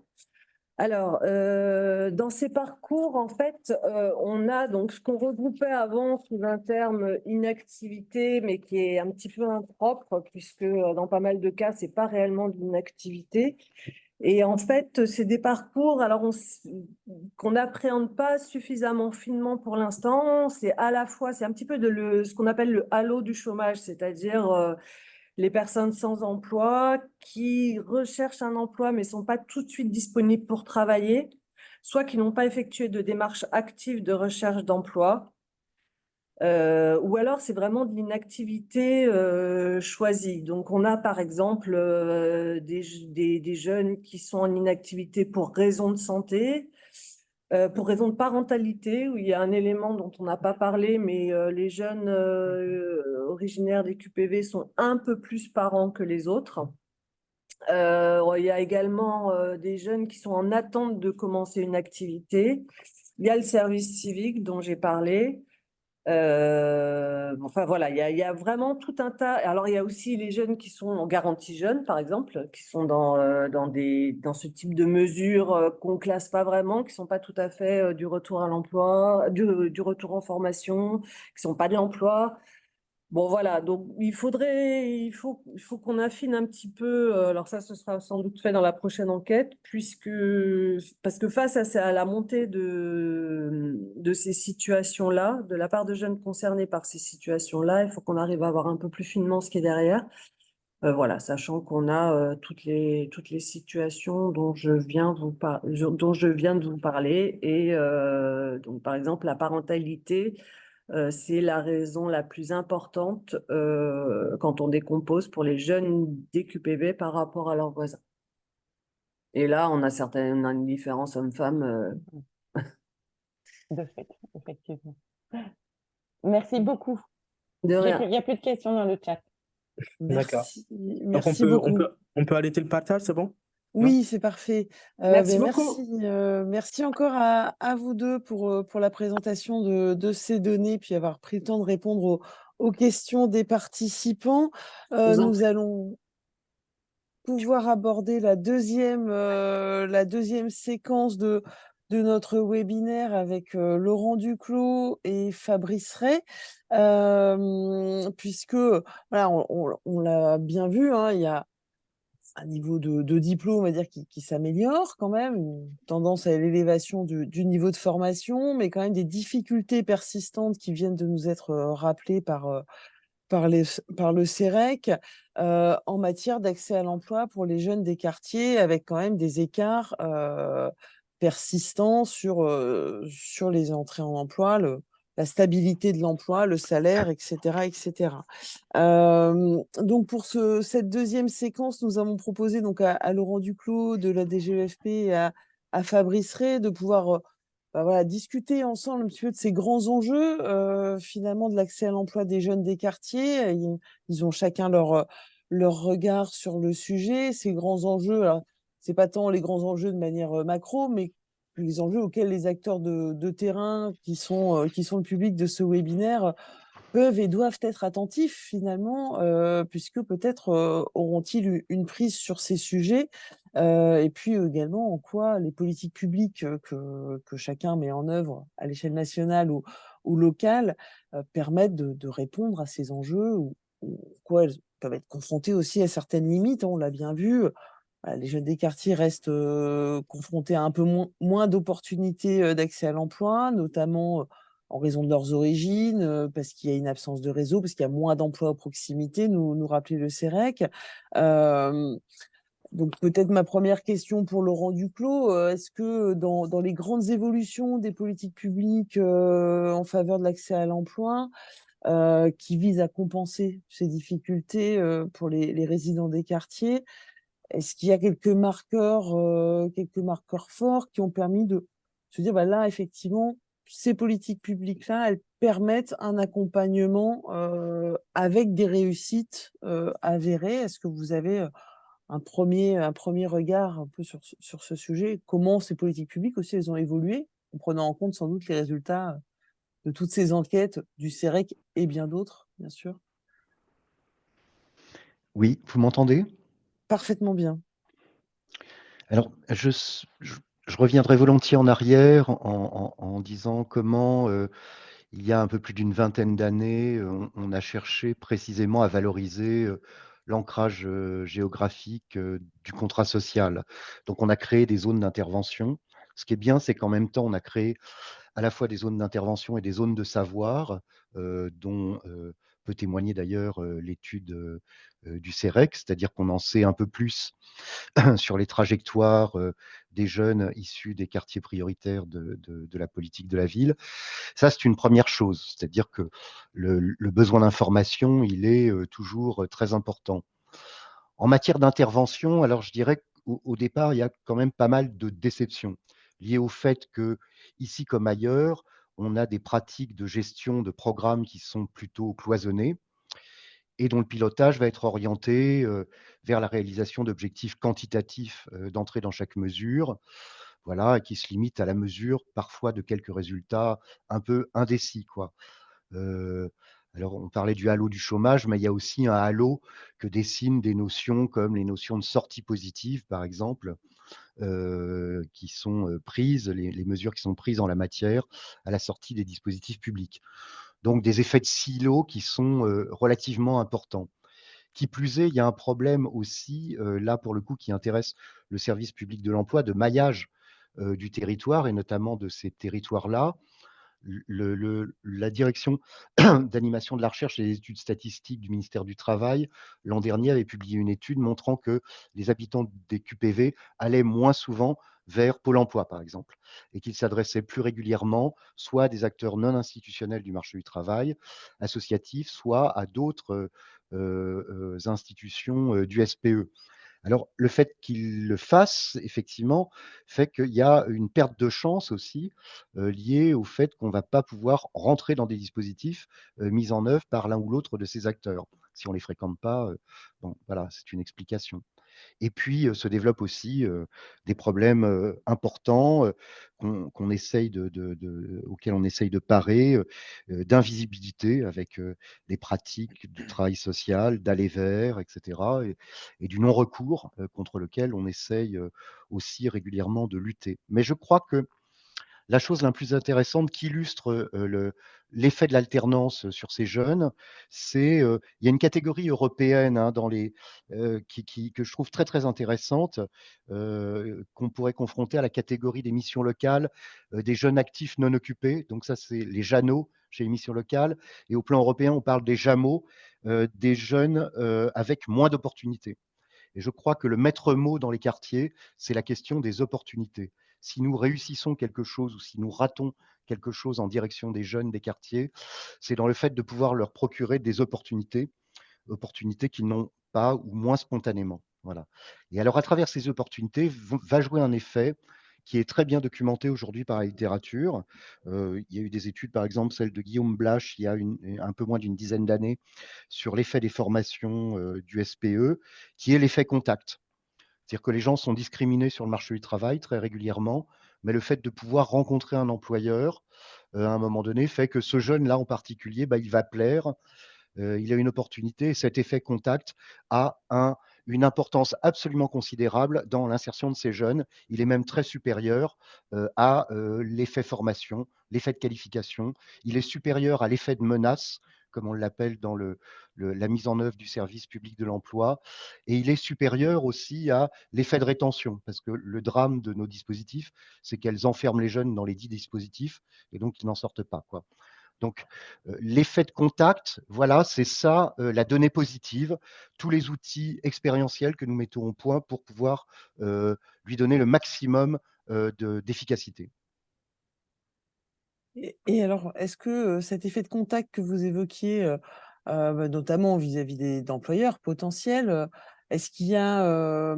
Alors, dans ces parcours, en fait, on a donc ce qu'on regroupait avant sous un terme inactivité, mais qui est un petit peu impropre, puisque dans pas mal de cas, c'est pas réellement de l'inactivité. Et en fait, c'est des parcours alors qu'on n'appréhende pas suffisamment finement pour l'instant. C'est à la fois, c'est un petit peu ce qu'on appelle le halo du chômage, c'est-à-dire les personnes sans emploi qui recherchent un emploi mais sont pas tout de suite disponibles pour travailler, soit qui n'ont pas effectué de démarche active de recherche d'emploi. Ou alors c'est vraiment de l'inactivité choisie. Donc on a par exemple des jeunes qui sont en inactivité pour raison de santé, pour raison de parentalité, où il y a un élément dont on n'a pas parlé, mais les jeunes originaires des QPV sont un peu plus parents que les autres. Il y a également des jeunes qui sont en attente de commencer une activité. Il y a le service civique dont j'ai parlé. Enfin voilà, il y a vraiment tout un tas. Alors il y a aussi les jeunes qui sont en garantie jeune, par exemple, qui sont dans ce type de mesures qu'on classe pas vraiment, qui sont pas tout à fait du retour à l'emploi, du retour en formation, qui sont pas de l'emploi. Bon voilà, donc il faut qu'on affine un petit peu. Alors ça, ce sera sans doute fait dans la prochaine enquête, parce que face à la montée de ces situations-là, de la part de jeunes concernés par ces situations-là, il faut qu'on arrive à voir un peu plus finement ce qui est derrière. Voilà, sachant qu'on a toutes les situations dont je viens de vous parler, et donc par exemple la parentalité. C'est la raison la plus importante quand on décompose pour les jeunes DQPV par rapport à leurs voisins. Et là, on a une différence homme-femme. De fait, effectivement. Merci beaucoup. De rien. Il n'y a plus de questions dans le chat. D'accord. Merci, Donc merci beaucoup. on peut arrêter le partage, c'est bon? Non? Oui, c'est parfait. Merci Ben, beaucoup. merci encore à vous deux pour la présentation de ces données, puis avoir pris le temps de répondre aux questions des participants. vous en Nous prie. allons pouvoir aborder la deuxième séquence de notre webinaire avec Laurent Duclos et Fabrice Ray, puisque voilà, on l'a bien vu, hein, il y a un niveau de diplôme, on va dire, qui s'améliore quand même, une tendance à l'élévation du niveau de formation, mais quand même des difficultés persistantes qui viennent de nous être rappelées par le CEREC en matière d'accès à l'emploi pour les jeunes des quartiers, avec quand même des écarts persistants sur les entrées en emploi, la stabilité de l'emploi, le salaire, etc., etc. Donc pour cette deuxième séquence, nous avons proposé donc à Laurent Duclos de la DGEFP et à Fabrice Ray de pouvoir bah, voilà, discuter ensemble un petit peu de ces grands enjeux, finalement de l'accès à l'emploi des jeunes des quartiers. Ils ont chacun leur regard sur le sujet. Ces grands enjeux, alors c'est pas tant les grands enjeux de manière, macro, mais les enjeux auxquels les acteurs de terrain qui sont le public de ce webinaire peuvent et doivent être attentifs finalement, puisque peut-être, auront-ils une prise sur ces sujets? Et puis également en quoi les politiques publiques, que chacun met en œuvre à l'échelle nationale ou locale, permettent de répondre à ces enjeux ou quoi elles peuvent être confrontées aussi à certaines limites, hein, on l'a bien vu. Les jeunes des quartiers restent, confrontés à un peu moins d'opportunités, d'accès à l'emploi, notamment, en raison de leurs origines, parce qu'il y a une absence de réseau, parce qu'il y a moins d'emplois à proximité, nous rappelait le CEREQ. Hem, donc peut-être ma première question pour Laurent Duclos, est-ce que dans les grandes évolutions des politiques publiques, en faveur de l'accès à l'emploi, qui visent à compenser ces difficultés, pour les résidents des quartiers, est-ce qu'il y a quelques marqueurs forts qui ont permis de se dire: «Bah, là, effectivement, ces politiques publiques-là, elles permettent un accompagnement, avec des réussites, avérées»? Est-ce que vous avez, un premier regard un peu sur ce sujet? Comment ces politiques publiques aussi, elles ont évolué, en prenant en compte sans doute les résultats, de toutes ces enquêtes du CEREQ et bien d'autres, bien sûr? Oui, vous m'entendez? Parfaitement bien. Alors, je reviendrai volontiers en arrière en disant comment, il y a un peu plus d'une vingtaine d'années, on a cherché précisément à valoriser, l'ancrage, géographique, du contrat social. Donc on a créé des zones d'intervention. Ce qui est bien, c'est qu'en même temps, on a créé à la fois des zones d'intervention et des zones de savoir, dont, peut témoigner d'ailleurs, l'étude, du CEREQ, c'est-à-dire qu'on en sait un peu plus sur les trajectoires, des jeunes issus des quartiers prioritaires de la politique de la ville. Ça, c'est une première chose, c'est-à-dire que le besoin d'information, il est, toujours, très important. En matière d'intervention, alors je dirais qu'au départ, il y a quand même pas mal de déceptions liées au fait que, ici comme ailleurs, on a des pratiques de gestion de programmes qui sont plutôt cloisonnées et dont le pilotage va être orienté, vers la réalisation d'objectifs quantitatifs, d'entrée dans chaque mesure, voilà, et qui se limitent à la mesure parfois de quelques résultats un peu indécis, quoi. Heu, alors on parlait du halo du chômage, mais il y a aussi un halo que dessinent des notions comme les notions de sortie positive, par exemple, qui sont, prises, les mesures qui sont prises en la matière à la sortie des dispositifs publics. Donc des effets de silo qui sont, relativement importants. Qui plus est, il y a un problème aussi, là pour le coup qui intéresse le service public de l'emploi, de maillage, du territoire et notamment de ces territoires-là. La direction d'animation de la recherche et des études statistiques du ministère du Travail, l'an dernier, avait publié une étude montrant que les habitants des QPV allaient moins souvent vers Pôle emploi, par exemple, et qu'ils s'adressaient plus régulièrement soit à des acteurs non institutionnels du marché du travail, associatifs, soit à d'autres, institutions, du SPE. Alors, le fait qu'il le fasse, effectivement, fait qu'il y a une perte de chance aussi, liée au fait qu'on va pas pouvoir rentrer dans des dispositifs, mis en œuvre par l'un ou l'autre de ces acteurs. Si on les fréquente pas, bon, voilà, c'est une explication. Et puis, se développent aussi, des problèmes, importants, qu'on essaye auxquels on essaye de parer, d'invisibilité avec, des pratiques du travail social, d'aller vers et cetera et du non-recours, contre lequel on essaye, aussi régulièrement de lutter. Mais je crois que la chose la plus intéressante qui illustre, l'effet de l'alternance sur ces jeunes, c'est, il y a une catégorie européenne, hein, dans les que je trouve très, très intéressante, qu'on pourrait confronter à la catégorie des missions locales, des jeunes actifs non occupés. Donc ça, c'est les JANO chez les missions locales et au plan européen, on parle des JAMO, des jeunes, avec moins d'opportunités. Et je crois que le maître mot dans les quartiers, c'est la question des opportunités. Si nous réussissons quelque chose ou si nous ratons quelque chose en direction des jeunes des quartiers, c'est dans le fait de pouvoir leur procurer des opportunités, opportunités qu'ils n'ont pas ou moins spontanément. Voilà. Et alors, à travers ces opportunités, va jouer un effet qui est très bien documenté aujourd'hui par la littérature. Il y a eu des études, par exemple celle de Guillaume Blache, il y a un peu moins d'une dizaine d'années, sur l'effet des formations du SPE, qui est l'effet contact. C'est-à-dire que les gens sont discriminés sur le marché du travail très régulièrement, mais le fait de pouvoir rencontrer un employeur, à un moment donné, fait que ce jeune-là en particulier, bah, il va plaire, il a une opportunité et cet effet contact a une importance absolument considérable dans l'insertion de ces jeunes. Il est même très supérieur à l'effet formation, l'effet de qualification. Il est supérieur à l'effet de menace, comme on l'appelle dans la mise en œuvre du service public de l'emploi. Et il est supérieur aussi à l'effet de rétention, parce que le drame de nos dispositifs, c'est qu'elles enferment les jeunes dans les 10 dispositifs et donc ils n'en sortent pas, quoi. Donc, l'effet de contact, voilà, c'est ça, la donnée positive, tous les outils expérientiels que nous mettons au point pour pouvoir lui donner le maximum d'efficacité. Et alors, est-ce que cet effet de contact que vous évoquiez, bah, notamment vis-à-vis d'employeurs potentiels, est-ce qu'il y a,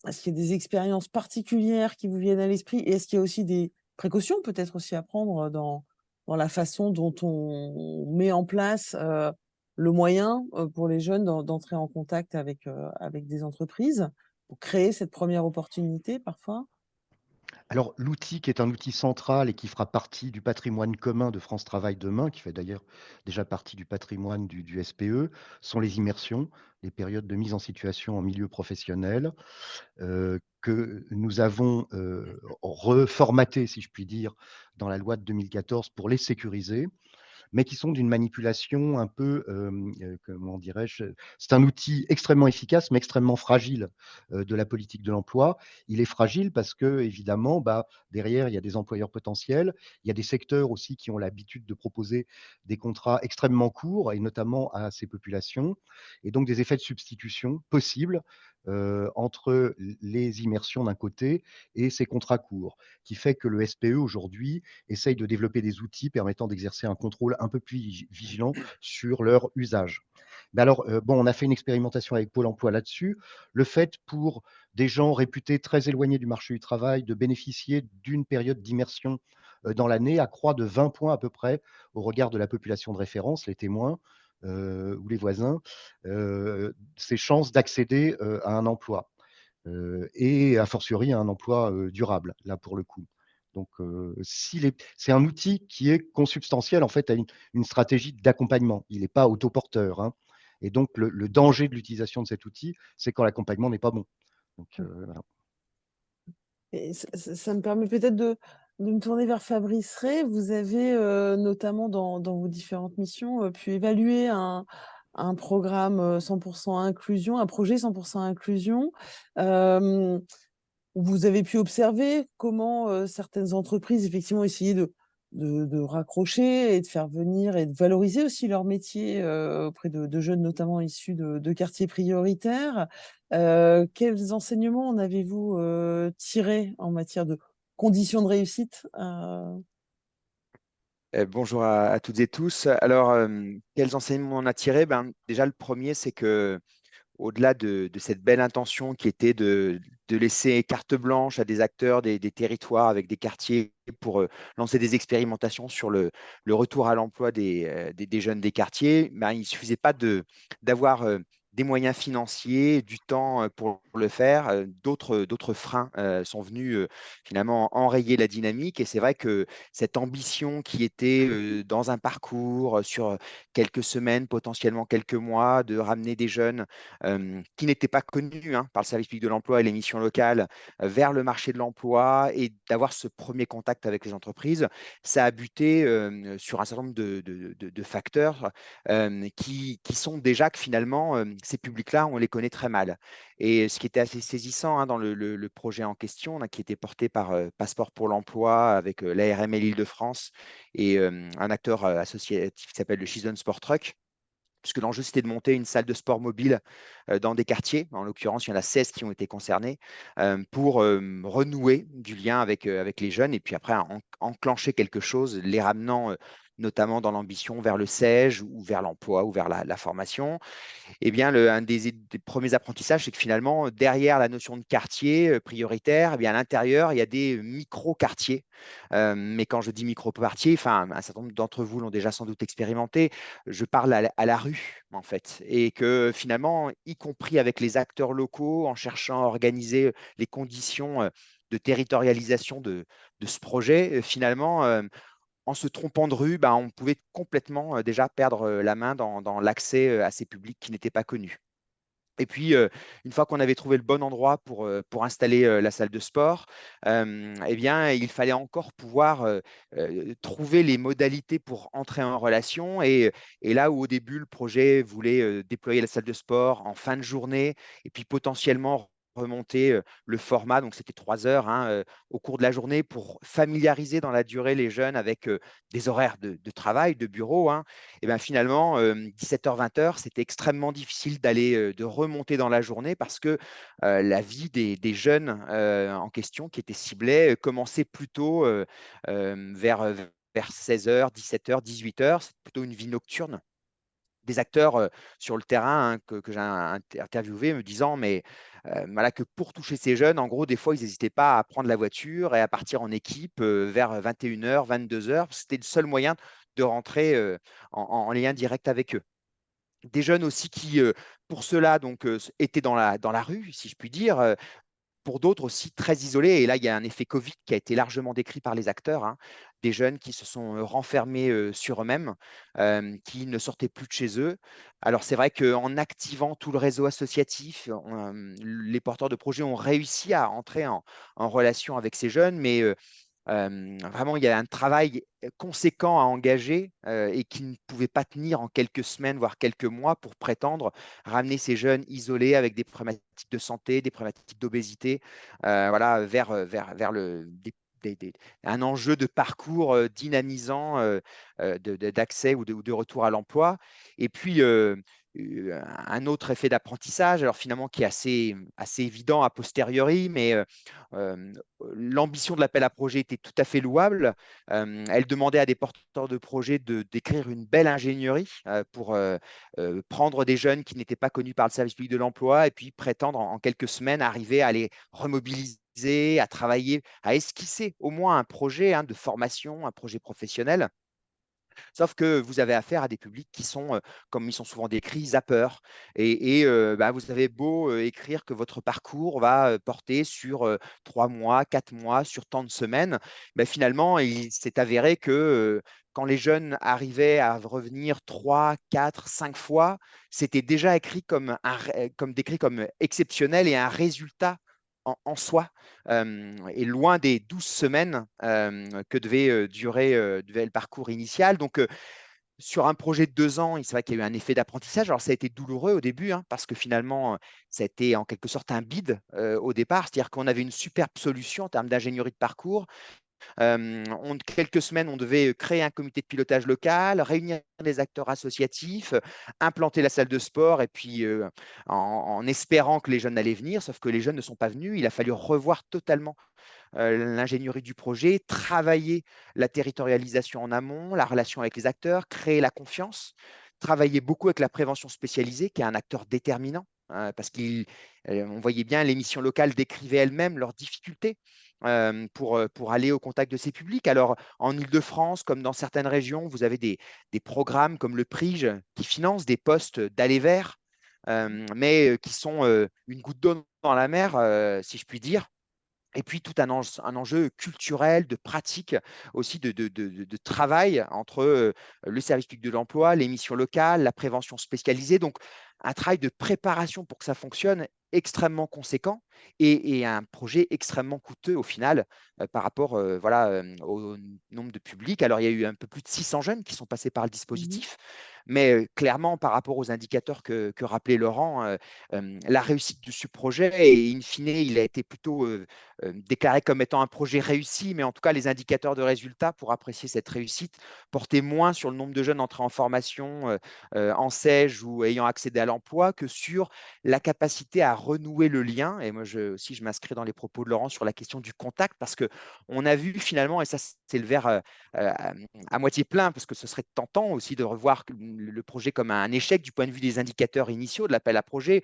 est-ce qu'il y a des expériences particulières qui vous viennent à l'esprit? Et est-ce qu'il y a aussi des précautions peut-être aussi à prendre dans la façon dont on met en place le moyen pour les jeunes d'entrer en contact avec des entreprises, pour créer cette première opportunité parfois? Alors, l'outil qui est un outil central et qui fera partie du patrimoine commun de France Travail demain, qui fait d'ailleurs déjà partie du patrimoine du SPE, sont les immersions, les périodes de mise en situation en milieu professionnel. Que nous avons reformaté, si je puis dire, dans la loi de 2014 pour les sécuriser, mais qui sont d'une manipulation un peu, comment dirais-je? C'est un outil extrêmement efficace, mais extrêmement fragile, de la politique de l'emploi. Il est fragile parce que évidemment, bah, derrière, il y a des employeurs potentiels. Il y a des secteurs aussi qui ont l'habitude de proposer des contrats extrêmement courts et notamment à ces populations et donc des effets de substitution possibles, entre les immersions d'un côté et ces contrats courts, qui fait que le SPE aujourd'hui essaye de développer des outils permettant d'exercer un contrôle un peu plus vigilant sur leur usage. Mais alors, bon, on a fait une expérimentation avec Pôle emploi là-dessus. Le fait pour des gens réputés très éloignés du marché du travail de bénéficier d'une période d'immersion dans l'année accroît de 20 points à peu près au regard de la population de référence, les témoins ou les voisins, ses chances d'accéder à un emploi et a fortiori à un emploi durable, là pour le coup. Donc, c'est un outil qui est consubstantiel en fait à une stratégie d'accompagnement. Il n'est pas autoporteur, hein. Et donc, le danger de l'utilisation de cet outil, c'est quand l'accompagnement n'est pas bon. Donc, voilà. Et ça me permet peut-être de me tourner vers Fabrice Rey. Vous avez, notamment dans vos différentes missions, pu évaluer un programme, 100 inclusion, un projet 100 inclusion. Hem, Vous avez pu observer comment, certaines entreprises effectivement essayaient de raccrocher et de faire venir et de valoriser aussi leur métier, auprès de jeunes notamment issus de quartiers prioritaires. Quels enseignements en avez-vous, tirés en matière de conditions de réussite? Bonjour à toutes et tous. Alors, quels enseignements on a tirés? Ben, déjà, le premier, c'est que au-delà de cette belle intention qui était de laisser carte blanche à des acteurs des territoires avec des quartiers pour lancer des expérimentations sur le retour à l'emploi des jeunes des quartiers, ben, il ne suffisait pas d'avoir des moyens financiers, du temps pour le faire. D'autres freins sont venus finalement enrayer la dynamique. Et c'est vrai que cette ambition qui était dans un parcours sur quelques semaines, potentiellement quelques mois, de ramener des jeunes qui n'étaient pas connus par le service public de l'emploi et les missions locales vers le marché de l'emploi et d'avoir ce premier contact avec les entreprises, ça a buté sur un certain nombre de facteurs qui sont déjà que finalement, ces publics-là, on les connaît très mal. Et ce qui était assez saisissant dans le projet en question, là, qui était porté par Passeport pour l'emploi avec l'ARML Île-de-France et un acteur associatif qui s'appelle le Shizon Sport Truck, puisque l'enjeu, c'était de monter une salle de sport mobile dans des quartiers. En l'occurrence, il y en a 16 qui ont été concernés pour renouer du lien avec les jeunes et puis après enclencher quelque chose, les ramenant notamment dans l'ambition vers le CEJ ou vers l'emploi ou vers la formation. Eh bien, un des premiers apprentissages, c'est que finalement, derrière la notion de quartier prioritaire, eh bien, à l'intérieur, il y a des micro-quartiers. Mais quand je dis micro-quartier, enfin, un certain nombre d'entre vous l'ont déjà sans doute expérimenté, je parle à la rue, en fait. Et que finalement, y compris avec les acteurs locaux, en cherchant à organiser les conditions de territorialisation de ce projet, finalement, en se trompant de rue, ben, on pouvait complètement déjà perdre la main dans l'accès à ces publics qui n'étaient pas connus. Et puis, une fois qu'on avait trouvé le bon endroit pour installer la salle de sport, eh bien, il fallait encore pouvoir trouver les modalités pour entrer en relation. Et là où au début, le projet voulait déployer la salle de sport en fin de journée et puis potentiellement remonter le format, donc c'était 3 heures hein, au cours de la journée pour familiariser dans la durée les jeunes avec des horaires de travail, de bureau, hein. Et bien finalement, 17h, 20h, c'était extrêmement difficile de remonter dans la journée parce que la vie des jeunes en question qui étaient ciblés commençait plutôt vers 16h, 17h, 18h. C'est plutôt une vie nocturne. Des acteurs sur le terrain hein, que j'ai interviewé me disant, mais voilà, que pour toucher ces jeunes, en gros, des fois, ils n'hésitaient pas à prendre la voiture et à partir en équipe vers 21h, 22h. C'était le seul moyen de rentrer en lien direct avec eux. Des jeunes aussi qui, pour cela, donc, étaient dans la rue, si je puis dire, pour d'autres aussi très isolés. Et là, il y a un effet Covid qui a été largement décrit par les acteurs, hein. Des jeunes qui se sont renfermés sur eux-mêmes, qui ne sortaient plus de chez eux. Alors, c'est vrai qu'en activant tout le réseau associatif, les porteurs de projets ont réussi à entrer en relation avec ces jeunes, mais vraiment, il y a un travail conséquent à engager et qui ne pouvait pas tenir en quelques semaines, voire quelques mois, pour prétendre ramener ces jeunes isolés avec des problématiques de santé, des problématiques d'obésité, voilà, vers un enjeu de parcours dynamisant d'accès ou de retour à l'emploi. Et puis, un autre effet d'apprentissage, alors finalement qui est assez évident a posteriori, mais l'ambition de l'appel à projet était tout à fait louable. Elle demandait à des porteurs de projets d'écrire une belle ingénierie pour prendre des jeunes qui n'étaient pas connus par le service public de l'emploi et puis prétendre en quelques semaines arriver à les remobiliser, à travailler, à esquisser au moins un projet hein, de formation, un projet professionnel. Sauf que vous avez affaire à des publics qui sont, comme ils sont souvent décrits, zappeurs. Bah, vous avez beau écrire que votre parcours va porter sur 3 mois, 4 mois, sur tant de semaines, bah, finalement, il s'est avéré que quand les jeunes arrivaient à revenir 3, 4, 5 fois, c'était déjà écrit comme décrit comme exceptionnel et un résultat en soi et loin des 12 semaines que devait le parcours initial. Donc, sur un projet de 2 ans, c'est vrai qu'il y a eu un effet d'apprentissage. Alors, ça a été douloureux au début, hein, parce que finalement, ça a été en quelque sorte un bide au départ. C'est-à-dire qu'on avait une superbe solution en termes d'ingénierie de parcours. Quelques semaines, on devait créer un comité de pilotage local, réunir des acteurs associatifs, implanter la salle de sport, et puis en espérant que les jeunes allaient venir, sauf que les jeunes ne sont pas venus. Il a fallu revoir totalement l'ingénierie du projet, travailler la territorialisation en amont, la relation avec les acteurs, créer la confiance, travailler beaucoup avec la prévention spécialisée, qui est un acteur déterminant, parce qu'on voyait bien les missions locales décrivaient elles-mêmes leurs difficultés pour aller au contact de ces publics. Alors, en Île-de-France, comme dans certaines régions, vous avez des programmes comme le PRIGE qui financent des postes d'aller vers, mais qui sont une goutte d'eau dans la mer, si je puis dire. Et puis tout un enjeu culturel, de pratique, aussi de travail entre le service public de l'emploi, les missions locales, la prévention spécialisée. Donc, un travail de préparation pour que ça fonctionne extrêmement conséquent et un projet extrêmement coûteux au final par rapport voilà, au nombre de publics. Alors, il y a eu un peu plus de 600 jeunes qui sont passés par le Mmh. dispositif. Mais clairement, par rapport aux indicateurs que rappelait Laurent, la réussite de ce projet, et in fine, il a été plutôt déclaré comme étant un projet réussi, mais en tout cas, les indicateurs de résultats pour apprécier cette réussite portaient moins sur le nombre de jeunes entrés en formation, en SEJ ou ayant accédé à l'emploi que sur la capacité à renouer le lien. Et moi aussi, je m'inscris dans les propos de Laurent sur la question du contact, parce qu'on a vu finalement, et ça c'est le verre à moitié plein, parce que ce serait tentant aussi de revoir le projet comme un échec du point de vue des indicateurs initiaux de l'appel à projet.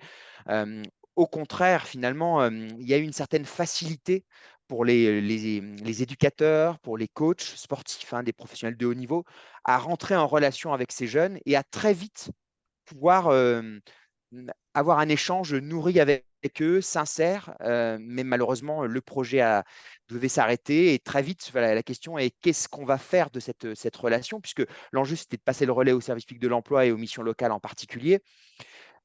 Au contraire, finalement, il y a eu une certaine facilité pour les éducateurs, pour les coachs sportifs, hein, des professionnels de haut niveau, à rentrer en relation avec ces jeunes et à très vite pouvoir avoir un échange nourri avec eux, sincère, mais malheureusement, le projet devait s'arrêter. Et très vite, voilà, la question est qu'est-ce qu'on va faire de cette relation, puisque l'enjeu, c'était de passer le relais au service public de l'emploi et aux missions locales en particulier.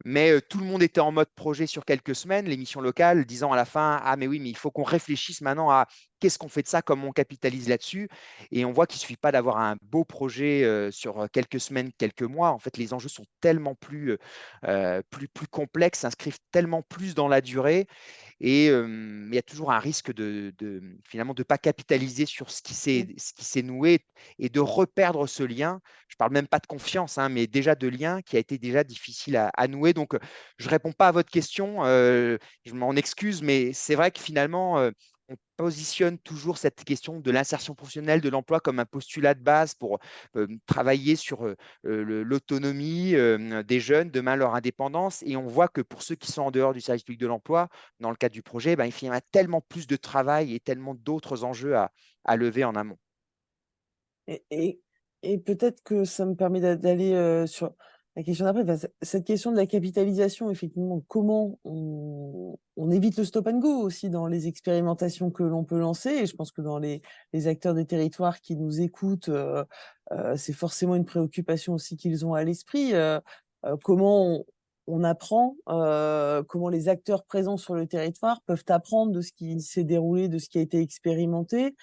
Mais tout le monde était en mode projet sur quelques semaines, les missions locales, disant à la fin, ah mais oui, mais il faut qu'on réfléchisse maintenant à qu'est-ce qu'on fait de ça, comment on capitalise là-dessus. Et on voit qu'il ne suffit pas d'avoir un beau projet sur quelques semaines, quelques mois. En fait, les enjeux sont tellement plus complexes, s'inscrivent tellement plus dans la durée. Et il y a toujours un risque finalement de ne pas capitaliser sur ce qui s'est noué et de reperdre ce lien. Je ne parle même pas de confiance, hein, mais déjà de lien qui a été déjà difficile à nouer. Donc, je ne réponds pas à votre question, je m'en excuse, mais c'est vrai que finalement, on positionne toujours cette question de l'insertion professionnelle, de l'emploi comme un postulat de base pour travailler sur l'autonomie des jeunes, demain leur indépendance. Et on voit que pour ceux qui sont en dehors du service public de l'emploi, dans le cadre du projet, ben, il y a tellement plus de travail et tellement d'autres enjeux à lever en amont. Et, et, et peut-être que ça me permet d'aller sur la question d'après. Enfin, cette question de la capitalisation, effectivement, comment on évite le stop and go aussi dans les expérimentations que l'on peut lancer. Et je pense que dans les acteurs des territoires qui nous écoutent, c'est forcément une préoccupation aussi qu'ils ont à l'esprit. Comment on apprend, comment les acteurs présents sur le territoire peuvent apprendre de ce qui s'est déroulé, de ce qui a été expérimenté,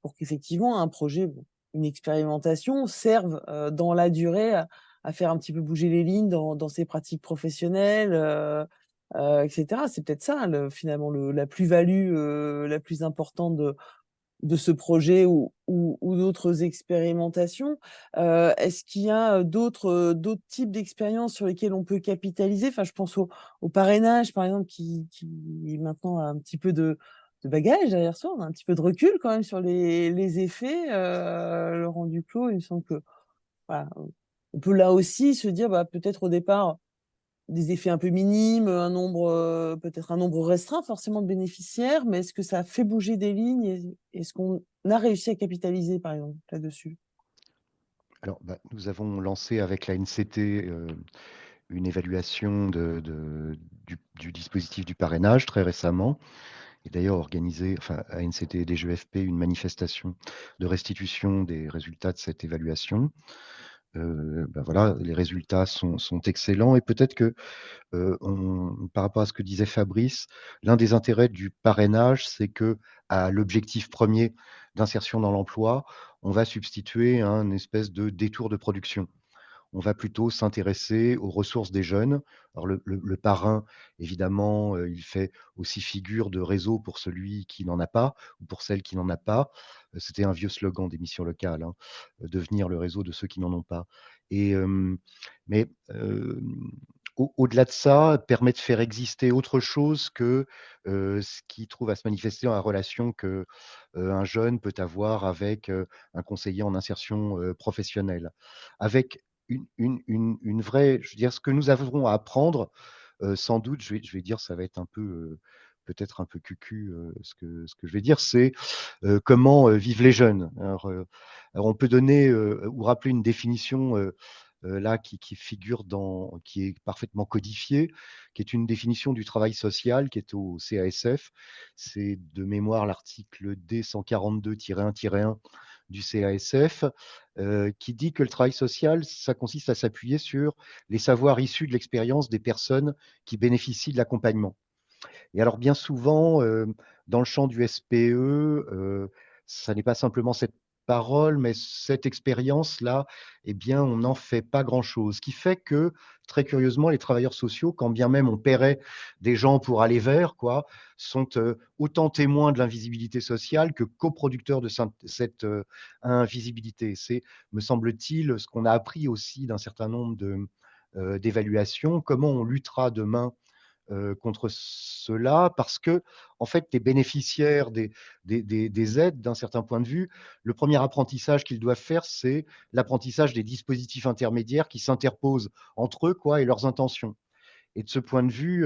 pour qu'effectivement un projet, une expérimentation serve dans la durée à faire un petit peu bouger les lignes dans ses pratiques professionnelles, etc. C'est peut-être ça, finalement, la plus-value la plus importante de ce projet ou d'autres expérimentations. Est-ce qu'il y a d'autres types d'expériences sur lesquelles on peut capitaliser? Enfin, je pense au parrainage, par exemple, qui maintenant a un petit peu de bagage derrière soi. On a un petit peu de recul quand même sur les effets. Laurent Duclos, il me semble que voilà, on peut là aussi se dire, bah, peut-être au départ, des effets un peu minimes, peut-être un nombre restreint forcément de bénéficiaires, mais est-ce que ça a fait bouger des lignes et est-ce qu'on a réussi à capitaliser, par exemple, là-dessus? Alors, nous avons lancé avec la NCT une évaluation du dispositif du parrainage très récemment, et d'ailleurs organisé, enfin, à NCT et DGEFP, une manifestation de restitution des résultats de cette évaluation. Voilà, les résultats sont excellents, et peut-être que par rapport à ce que disait Fabrice, l'un des intérêts du parrainage, c'est que à l'objectif premier d'insertion dans l'emploi, on va substituer un espèce de détour de production. On va plutôt s'intéresser aux ressources des jeunes. Alors le parrain, évidemment, il fait aussi figure de réseau pour celui qui n'en a pas ou pour celle qui n'en a pas. C'était un vieux slogan des missions locales, hein, devenir le réseau de ceux qui n'en ont pas. Et mais au-delà de ça, permet de faire exister autre chose que ce qui trouve à se manifester dans la relation que un jeune peut avoir avec un conseiller en insertion professionnelle. Avec une vraie, je veux dire, ce que nous avons à apprendre, sans doute, je vais dire, ça va être un peu, peut-être un peu cucu, ce que je vais dire, c'est comment vivent les jeunes. Alors on peut donner ou rappeler une définition là qui figure qui est parfaitement codifiée, qui est une définition du travail social qui est au CASF. C'est de mémoire l'article D142-1-1 du CASF, qui dit que le travail social, ça consiste à s'appuyer sur les savoirs issus de l'expérience des personnes qui bénéficient de l'accompagnement. Et alors bien souvent, dans le champ du SPE, ça n'est pas simplement cette parole, mais cette expérience-là, eh bien, on n'en fait pas grand-chose. Ce qui fait que, très curieusement, les travailleurs sociaux, quand bien même on paierait des gens pour aller vers, quoi, sont autant témoins de l'invisibilité sociale que coproducteurs de cette invisibilité. C'est, me semble-t-il, ce qu'on a appris aussi d'un certain nombre d'évaluations. Comment on luttera demain contre cela, parce que, en fait, les bénéficiaires des aides, d'un certain point de vue, le premier apprentissage qu'ils doivent faire, c'est l'apprentissage des dispositifs intermédiaires qui s'interposent entre eux, quoi, et leurs intentions. Et de ce point de vue,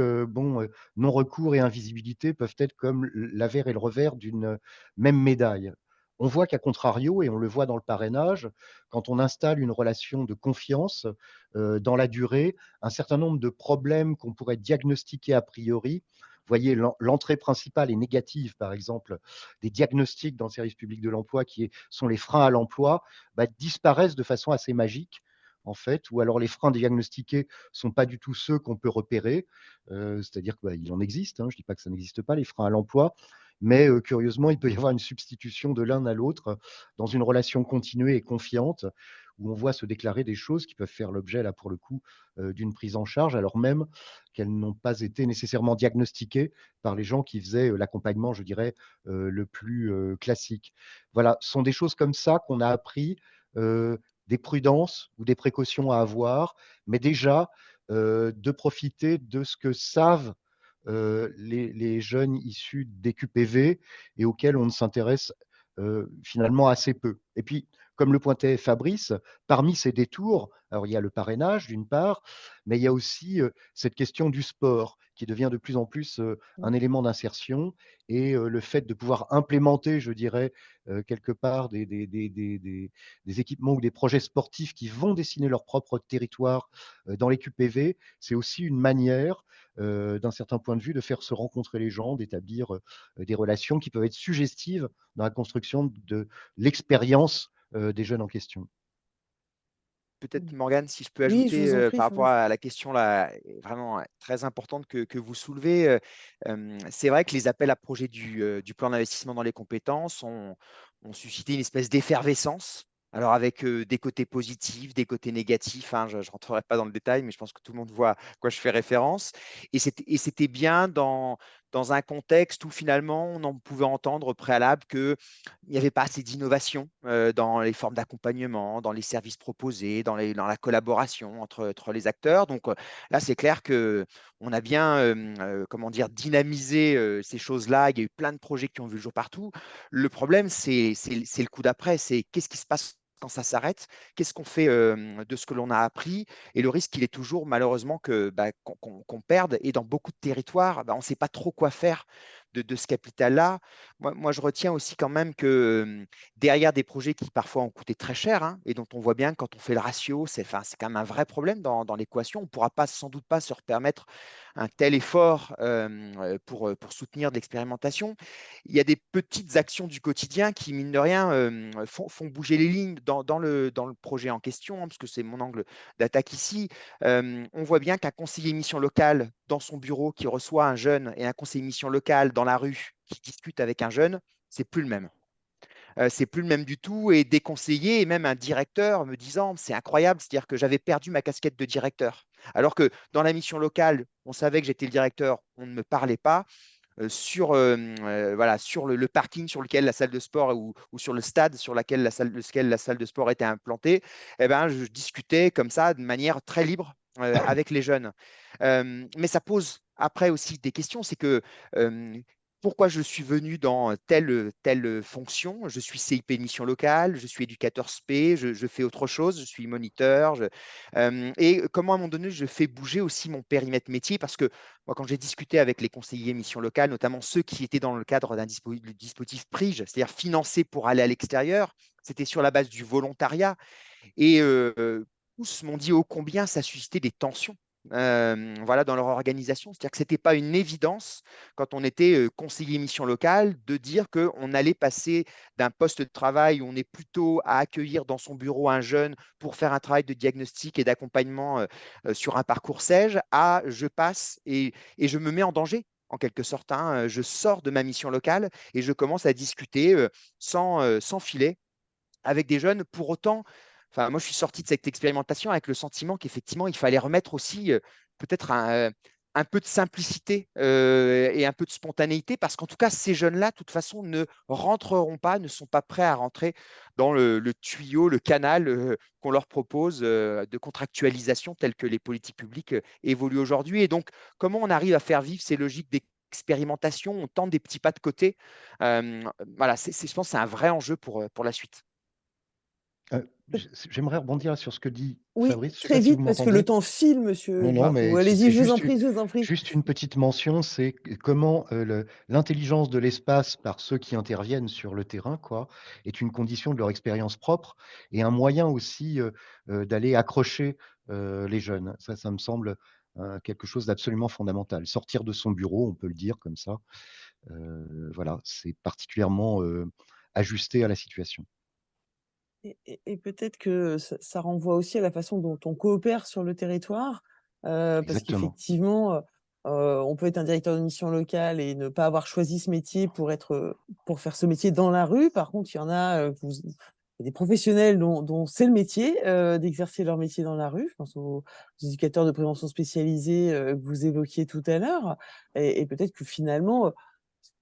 non-recours et invisibilité peuvent être comme l'avers et le revers d'une même médaille. On voit qu'à contrario, et on le voit dans le parrainage, quand on installe une relation de confiance dans la durée, un certain nombre de problèmes qu'on pourrait diagnostiquer a priori, vous voyez, l'entrée principale est négative, par exemple, des diagnostics dans le service public de l'emploi qui sont les freins à l'emploi, disparaissent de façon assez magique, en fait, ou alors les freins diagnostiqués sont pas du tout ceux qu'on peut repérer, c'est-à-dire qu'il en existe, hein, je ne dis pas que ça n'existe pas, les freins à l'emploi, mais curieusement, il peut y avoir une substitution de l'un à l'autre dans une relation continuée et confiante, où on voit se déclarer des choses qui peuvent faire l'objet, là, pour le coup, d'une prise en charge, alors même qu'elles n'ont pas été nécessairement diagnostiquées par les gens qui faisaient l'accompagnement, je dirais, le plus classique. Voilà, ce sont des choses comme ça qu'on a appris, des prudences ou des précautions à avoir, mais déjà de profiter de ce que savent les jeunes issus des QPV et auxquels on ne s'intéresse finalement assez peu. Et puis, comme le pointait Fabrice, parmi ces détours, alors il y a le parrainage d'une part, mais il y a aussi cette question du sport qui devient de plus en plus un élément d'insertion et le fait de pouvoir implémenter, je dirais, quelque part des équipements ou des projets sportifs qui vont dessiner leur propre territoire dans les QPV, c'est aussi une manière, d'un certain point de vue, de faire se rencontrer les gens, d'établir des relations qui peuvent être suggestives dans la construction de l'expérience des jeunes en question. Peut-être, Morgane, si je peux Oui, je ajouter vous en prie, par rapport Fabrice. à la question là, vraiment très importante que vous soulevez. C'est vrai que les appels à projets du plan d'investissement dans les compétences ont suscité une espèce d'effervescence. Alors avec des côtés positifs, des côtés négatifs, hein, je ne rentrerai pas dans le détail, mais je pense que tout le monde voit à quoi je fais référence. Et c'était bien dans un contexte où finalement on en pouvait entendre au préalable qu'il n'y avait pas assez d'innovation dans les formes d'accompagnement, dans les services proposés, dans la collaboration entre les acteurs. Donc là, c'est clair que on a bien comment dire, dynamisé ces choses-là. Il y a eu plein de projets qui ont vu le jour partout. Le problème, c'est le coup d'après. C'est qu'est-ce qui se passe quand ça s'arrête? Qu'est-ce qu'on fait de ce que l'on a appris? Et le risque, il est toujours malheureusement qu'on perde. Et dans beaucoup de territoires, on ne sait pas trop quoi faire de ce capital-là. Moi, je retiens aussi quand même que derrière des projets qui parfois ont coûté très cher, hein, et dont on voit bien que quand on fait le ratio, c'est quand même un vrai problème dans l'équation. On ne pourra pas, sans doute pas se permettre un tel effort pour soutenir de l'expérimentation. Il y a des petites actions du quotidien qui, mine de rien, font bouger les lignes dans le projet en question, hein, parce que c'est mon angle d'attaque ici. On voit bien qu'un conseiller mission locale dans son bureau qui reçoit un jeune et un conseiller mission locale dans la rue qui discute avec un jeune, c'est plus le même. C'est plus le même du tout. Et des conseillers et même un directeur me disant, c'est incroyable, c'est-à-dire que j'avais perdu ma casquette de directeur. Alors que dans la mission locale, on savait que j'étais le directeur, on ne me parlait pas. Voilà, sur le parking sur lequel la salle de sport ou sur le stade sur lequel la salle de sport était implantée, eh ben, je discutais comme ça de manière très libre avec les jeunes. Mais ça pose après aussi des questions, c'est que pourquoi je suis venu dans telle fonction? Je suis CIP de mission locale, je suis éducateur SP, je fais autre chose, je suis moniteur. Et comment à un moment donné, je fais bouger aussi mon périmètre métier parce que moi, quand j'ai discuté avec les conseillers mission locale, notamment ceux qui étaient dans le cadre d'un dispositif PRIGE, c'est-à-dire financé pour aller à l'extérieur, c'était sur la base du volontariat. Et tous m'ont dit ô combien ça suscitait des tensions. Voilà, dans leur organisation. C'est-à-dire que ce n'était pas une évidence quand on était conseiller mission locale de dire qu'on allait passer d'un poste de travail où on est plutôt à accueillir dans son bureau un jeune pour faire un travail de diagnostic et d'accompagnement sur un parcours SAGE à je passe et je me mets en danger en quelque sorte, hein. Je sors de ma mission locale et je commence à discuter sans filet avec des jeunes. Pour autant, enfin, moi, je suis sorti de cette expérimentation avec le sentiment qu'effectivement, il fallait remettre aussi peut-être un peu de simplicité et un peu de spontanéité, parce qu'en tout cas, ces jeunes-là, de toute façon, ne rentreront pas, ne sont pas prêts à rentrer dans le tuyau, le canal qu'on leur propose de contractualisation telles que les politiques publiques évoluent aujourd'hui. Et donc, comment on arrive à faire vivre ces logiques d'expérimentation, on tente des petits pas de côté. Voilà, je pense que c'est un vrai enjeu pour la suite. J'aimerais rebondir sur ce que dit Oui, Fabrice. Je ne sais très pas si vous vite parce que le m'entendez. temps file, monsieur Non, Drapeau. mais Allez-y, c'est je vous en prie, je vous en prie. juste une petite mention, c'est comment l'intelligence de l'espace par ceux qui interviennent sur le terrain, quoi, est une condition de leur expérience propre et un moyen aussi d'aller accrocher les jeunes. Ça me semble quelque chose d'absolument fondamental. Sortir de son bureau, on peut le dire comme ça, voilà, c'est particulièrement ajusté à la situation. Et peut-être que ça renvoie aussi à la façon dont on coopère sur le territoire, parce Exactement. qu'effectivement, on peut être un directeur de mission locale et ne pas avoir choisi ce métier pour faire ce métier dans la rue. Par contre, il y en a, il y a des professionnels dont c'est le métier, d'exercer leur métier dans la rue. Je pense aux éducateurs de prévention spécialisés, que vous évoquiez tout à l'heure et peut-être que finalement,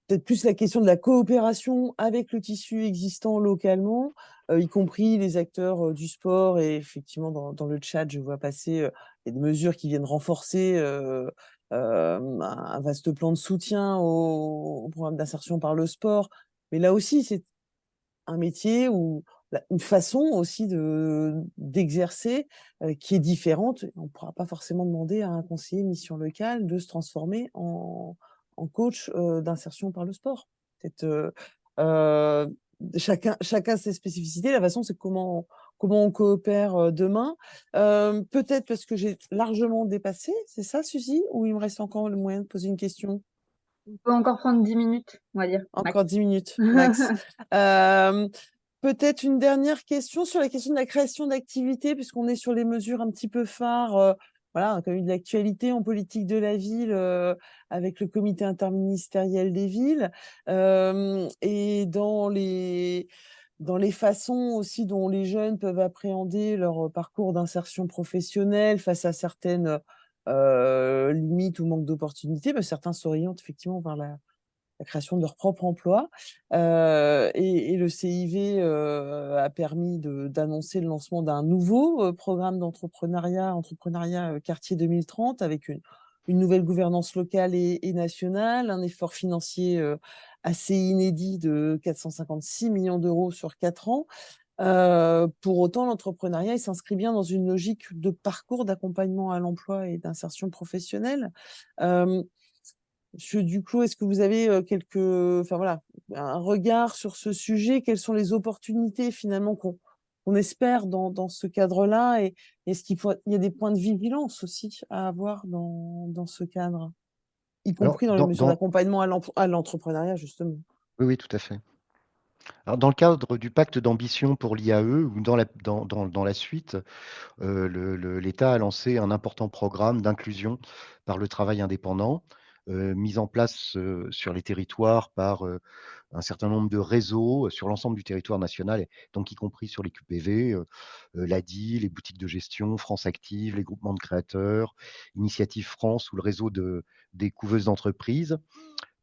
peut-être plus la question de la coopération avec le tissu existant localement, y compris les acteurs, du sport et effectivement dans le chat, je vois passer, il y a des mesures qui viennent renforcer, un vaste plan de soutien au programme d'insertion par le sport. Mais là aussi, c'est un métier ou une façon aussi d'exercer, qui est différente. On ne pourra pas forcément demander à un conseiller mission locale de se transformer en coach, d'insertion par le sport. Peut-être, chacun ses spécificités. La façon, c'est comment on coopère, demain. Peut-être parce que j'ai largement dépassé, c'est ça, Suzy? Ou il me reste encore le moyen de poser une question? On peut encore prendre 10 minutes, on va dire, Encore max. 10 minutes, max. Hem, Peut-être une dernière question sur la question de la création d'activités, puisqu'on est sur les mesures un petit peu phares, voilà, qui ont eu de l'actualité en politique de la ville, avec le comité interministériel des villes. Et dans les façons aussi dont les jeunes peuvent appréhender leur parcours d'insertion professionnelle face à certaines, limites ou manques d'opportunités, bah, certains s'orientent effectivement vers la création de leur propre emploi. Et le CIV a permis d'annoncer le lancement d'un nouveau programme entrepreneuriat quartier 2030, avec une nouvelle gouvernance locale et nationale, un effort financier assez inédit de 456 millions d'euros sur 4 ans. Pour autant, l'entrepreneuriat, il s'inscrit bien dans une logique de parcours d'accompagnement à l'emploi et d'insertion professionnelle. Euh, Monsieur Duclos, est-ce que vous avez enfin voilà, un regard sur ce sujet? Quelles sont les opportunités finalement qu'on espère dans ce cadre-là? Et est-ce il y a des points de vigilance aussi à avoir dans ce cadre, y Alors, compris dans les mesures d'accompagnement à l'entrepreneuriat, justement? oui, oui, tout à fait. Alors, dans le cadre du pacte d'ambition pour l'IAE ou dans la suite, l'État a lancé un important programme d'inclusion par le travail indépendant, mis en place sur les territoires par un certain nombre de réseaux sur l'ensemble du territoire national, donc y compris sur les QPV, l'ADI, les boutiques de gestion, France Active, les groupements de créateurs, Initiative France ou le réseau des couveuses d'entreprises,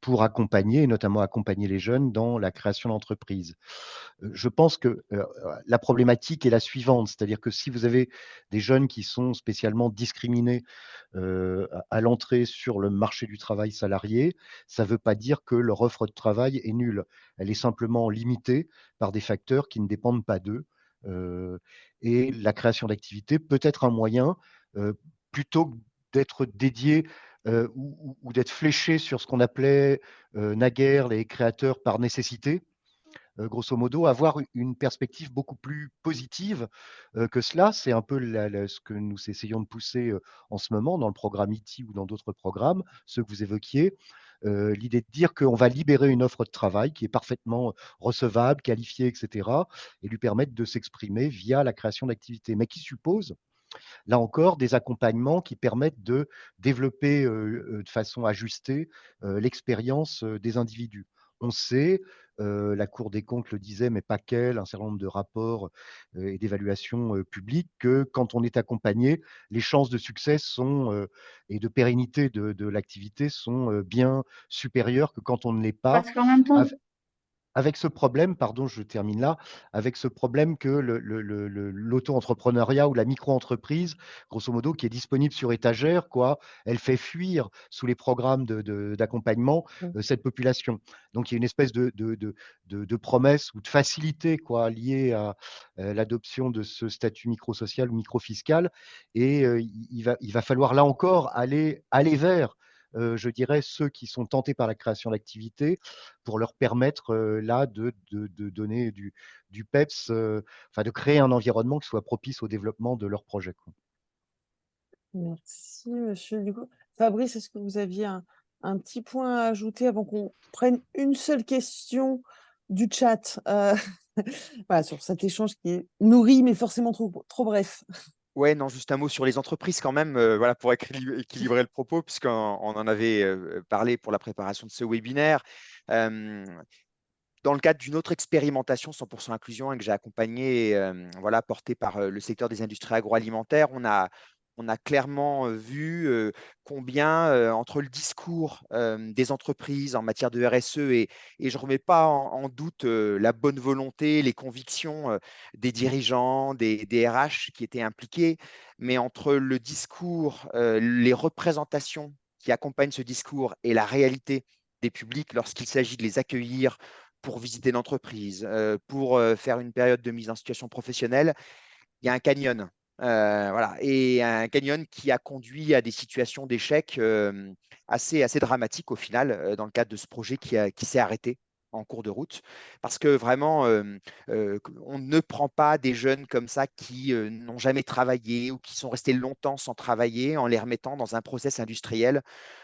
pour accompagner, et notamment accompagner les jeunes dans la création d'entreprises. Je pense que la problématique est la suivante, c'est-à-dire que si vous avez des jeunes qui sont spécialement discriminés à l'entrée sur le marché du travail salarié, ça ne veut pas dire que leur offre de travail est nulle. Elle est simplement limitée par des facteurs qui ne dépendent pas d'eux. Euh, et la création d'activités peut être un moyen, plutôt que d'être dédié ou d'être fléché sur ce qu'on appelait naguère les créateurs par nécessité, grosso modo, avoir une perspective beaucoup plus positive que cela. C'est un peu ce que nous essayons de pousser en ce moment dans le programme ITI ou dans d'autres programmes, ceux que vous évoquiez. L'idée de dire qu'on va libérer une offre de travail qui est parfaitement recevable, qualifiée, etc., et lui permettre de s'exprimer via la création d'activités, mais qui suppose, là encore, des accompagnements qui permettent de développer de façon ajustée l'expérience des individus. On sait la Cour des comptes le disait, mais pas qu'elle, un certain nombre de rapports et d'évaluations publiques, que quand on est accompagné, les chances de succès et de pérennité de l'activité sont bien supérieures que quand on ne l'est pas. Parce qu'en même temps, Avec ce problème, pardon, je termine là, avec ce problème que l'auto-entrepreneuriat ou la micro-entreprise, grosso modo, qui est disponible sur étagère, quoi, elle fait fuir sous les programmes d'accompagnement cette population. Donc il y a une espèce de promesse ou de facilité, quoi, liée à l'adoption de ce statut micro-social ou micro-fiscal. Et il va falloir là encore aller vers, je dirais, ceux qui sont tentés par la création d'activités pour leur permettre là de donner du peps, enfin de créer un environnement qui soit propice au développement de leur projet, quoi. Merci, monsieur. Du coup, Fabrice, est-ce que vous aviez un petit point à ajouter avant qu'on prenne une seule question du chat voilà, sur cet échange qui est nourri, mais forcément trop bref. Ouais, non, juste un mot sur les entreprises quand même, voilà, pour équilibrer le propos, puisqu'on en avait parlé pour la préparation de ce webinaire. Euh, Dans le cadre d'une autre expérimentation 100% inclusion que j'ai accompagnée, voilà, portée par le secteur des industries agroalimentaires, on a clairement vu combien entre le discours des entreprises en matière de RSE et je ne remets pas en doute la bonne volonté, les convictions des dirigeants, des RH qui étaient impliqués, mais entre le discours, les représentations qui accompagnent ce discours et la réalité des publics lorsqu'il s'agit de les accueillir pour visiter l'entreprise, pour faire une période de mise en situation professionnelle, il y a un canyon. Voilà. Et un canyon qui a conduit à des situations d'échec assez dramatiques au final, dans le cadre de ce projet qui s'est arrêté en cours de route, parce que vraiment, on ne prend pas des jeunes comme ça qui n'ont jamais travaillé ou qui sont restés longtemps sans travailler en les remettant dans un process industriel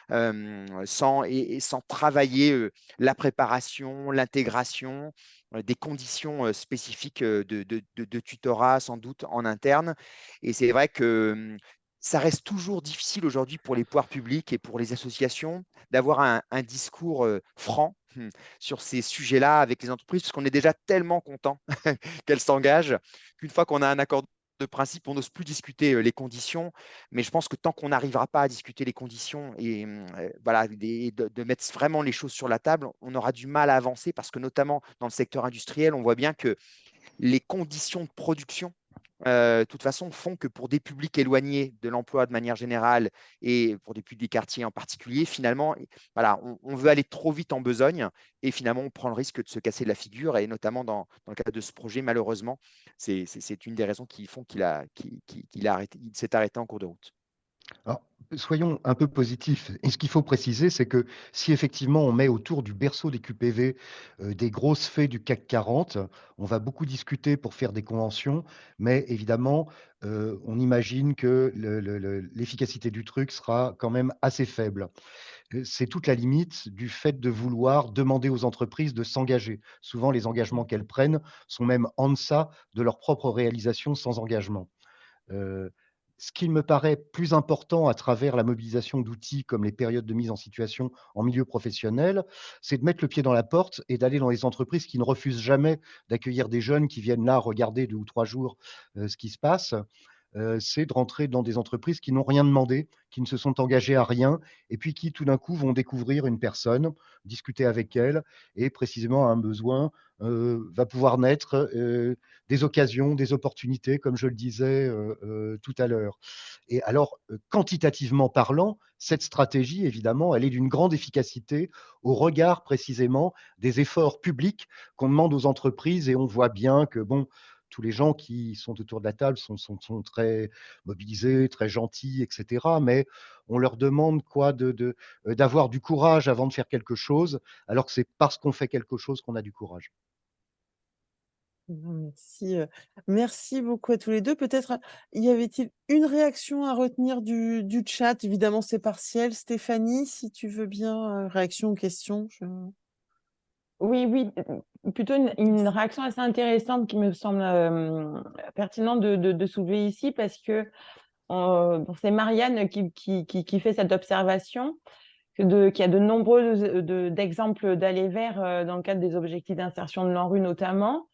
sans travailler la préparation, l'intégration, des conditions spécifiques de tutorat sans doute en interne. Et c'est vrai que ça reste toujours difficile aujourd'hui pour les pouvoirs publics et pour les associations d'avoir un discours franc sur ces sujets-là avec les entreprises, parce qu'on est déjà tellement content qu'elles s'engagent qu'une fois qu'on a un accord de principe, on n'ose plus discuter les conditions. Mais je pense que tant qu'on n'arrivera pas à discuter les conditions et voilà, de mettre vraiment les choses sur la table, on aura du mal à avancer parce que notamment dans le secteur industriel, on voit bien que les conditions de production, de toute façon, font que pour des publics éloignés de l'emploi de manière générale et pour des publics quartiers en particulier, finalement, voilà, on veut aller trop vite en besogne et finalement, on prend le risque de se casser la figure. Et notamment dans le cadre de ce projet, malheureusement, c'est une des raisons qui font qu'il s'est arrêté en cours de route. Alors, soyons un peu positifs. Et ce qu'il faut préciser, c'est que si effectivement on met autour du berceau des QPV des grosses fées du CAC 40, on va beaucoup discuter pour faire des conventions, mais évidemment, on imagine que l'efficacité du truc sera quand même assez faible. C'est toute la limite du fait de vouloir demander aux entreprises de s'engager. Souvent, les engagements qu'elles prennent sont même en deçà de leur propre réalisation sans engagement. Heu, Ce qu'il me paraît plus important à travers la mobilisation d'outils comme les périodes de mise en situation en milieu professionnel, c'est de mettre le pied dans la porte et d'aller dans les entreprises qui ne refusent jamais d'accueillir des jeunes qui viennent là regarder 2 ou 3 jours, ce qui se passe. C'est de rentrer dans des entreprises qui n'ont rien demandé, qui ne se sont engagées à rien et puis qui tout d'un coup vont découvrir une personne, discuter avec elle et précisément à un besoin, va pouvoir naître, des occasions, des opportunités comme je le disais, tout à l'heure. Et alors, quantitativement parlant, cette stratégie évidemment, elle est d'une grande efficacité au regard précisément des efforts publics qu'on demande aux entreprises et on voit bien que bon, tous les gens qui sont autour de la table sont très mobilisés, très gentils, et cetera. Mais on leur demande quoi d'avoir du courage avant de faire quelque chose, alors que c'est parce qu'on fait quelque chose qu'on a du courage. Merci, merci beaucoup à tous les 2. Peut-être, y avait-il une réaction à retenir du chat? Évidemment, c'est partiel. Stéphanie, si tu veux bien, réaction ou question? Oui, oui, plutôt une réaction assez intéressante qui me semble pertinente de soulever ici parce que bon, c'est Marianne qui fait cette observation. qu'il y a de nombreux d'exemples d'aller vers dans le cadre des objectifs d'insertion de l'ANRU notamment.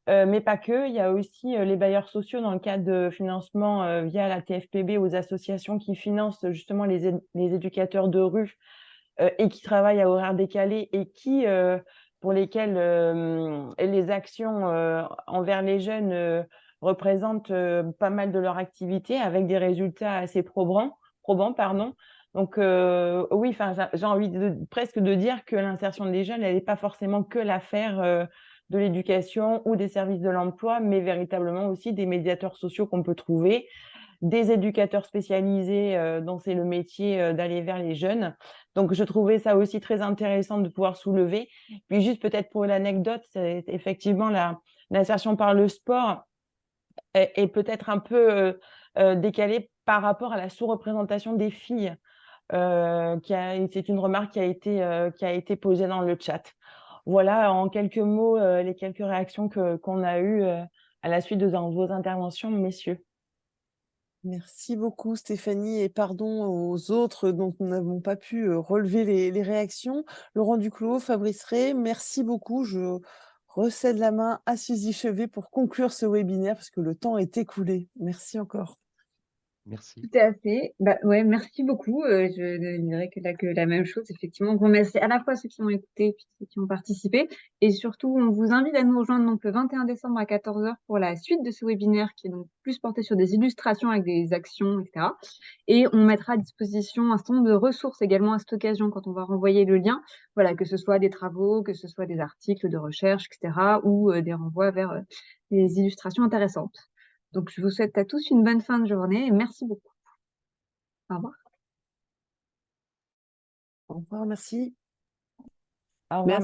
Mais pas que, il y a aussi les bailleurs sociaux dans le cadre de financement via la TFPB aux associations qui financent justement les éducateurs de rue et qui travaillent à horaires décalés et pour lesquels les actions envers les jeunes représentent pas mal de leur activité avec des résultats assez probants, pardon. Donc oui, j'ai envie presque de dire que l'insertion des jeunes, elle n'est pas forcément que l'affaire de l'éducation ou des services de l'emploi, mais véritablement aussi des médiateurs sociaux qu'on peut trouver, des éducateurs spécialisés dont c'est le métier d'aller vers les jeunes. Donc, je trouvais ça aussi très intéressant de pouvoir soulever. Puis juste peut-être pour l'anecdote, c'est effectivement l'insertion par le sport est peut-être un peu décalée par rapport à la sous-représentation des filles. C'est une remarque qui a été posée dans le chat. Voilà, en quelques mots, les quelques réactions qu'on a eues à la suite de vos interventions, messieurs. Merci beaucoup Stéphanie et pardon aux autres dont nous n'avons pas pu relever les réactions. Laurent Duclos, Fabrice Ray, merci beaucoup. Je recède la main à Suzy Chevet pour conclure ce webinaire parce que le temps est écoulé. Merci encore. Merci. Tout à fait. Bah, ouais, merci beaucoup. Je ne dirais que la même chose. Effectivement, on remercie à la fois ceux qui ont écouté et puis ceux qui ont participé. Et surtout, on vous invite à nous rejoindre donc, le 21 décembre à 14 h pour la suite de ce webinaire qui est donc plus porté sur des illustrations avec des actions, etc. Et on mettra à disposition un certain nombre de ressources également à cette occasion quand on va renvoyer le lien. Voilà, que ce soit des travaux, que ce soit des articles de recherche, etc. ou des renvois vers des illustrations intéressantes. Donc, je vous souhaite à tous une bonne fin de journée et merci beaucoup. Au revoir. Au revoir, merci. Au revoir.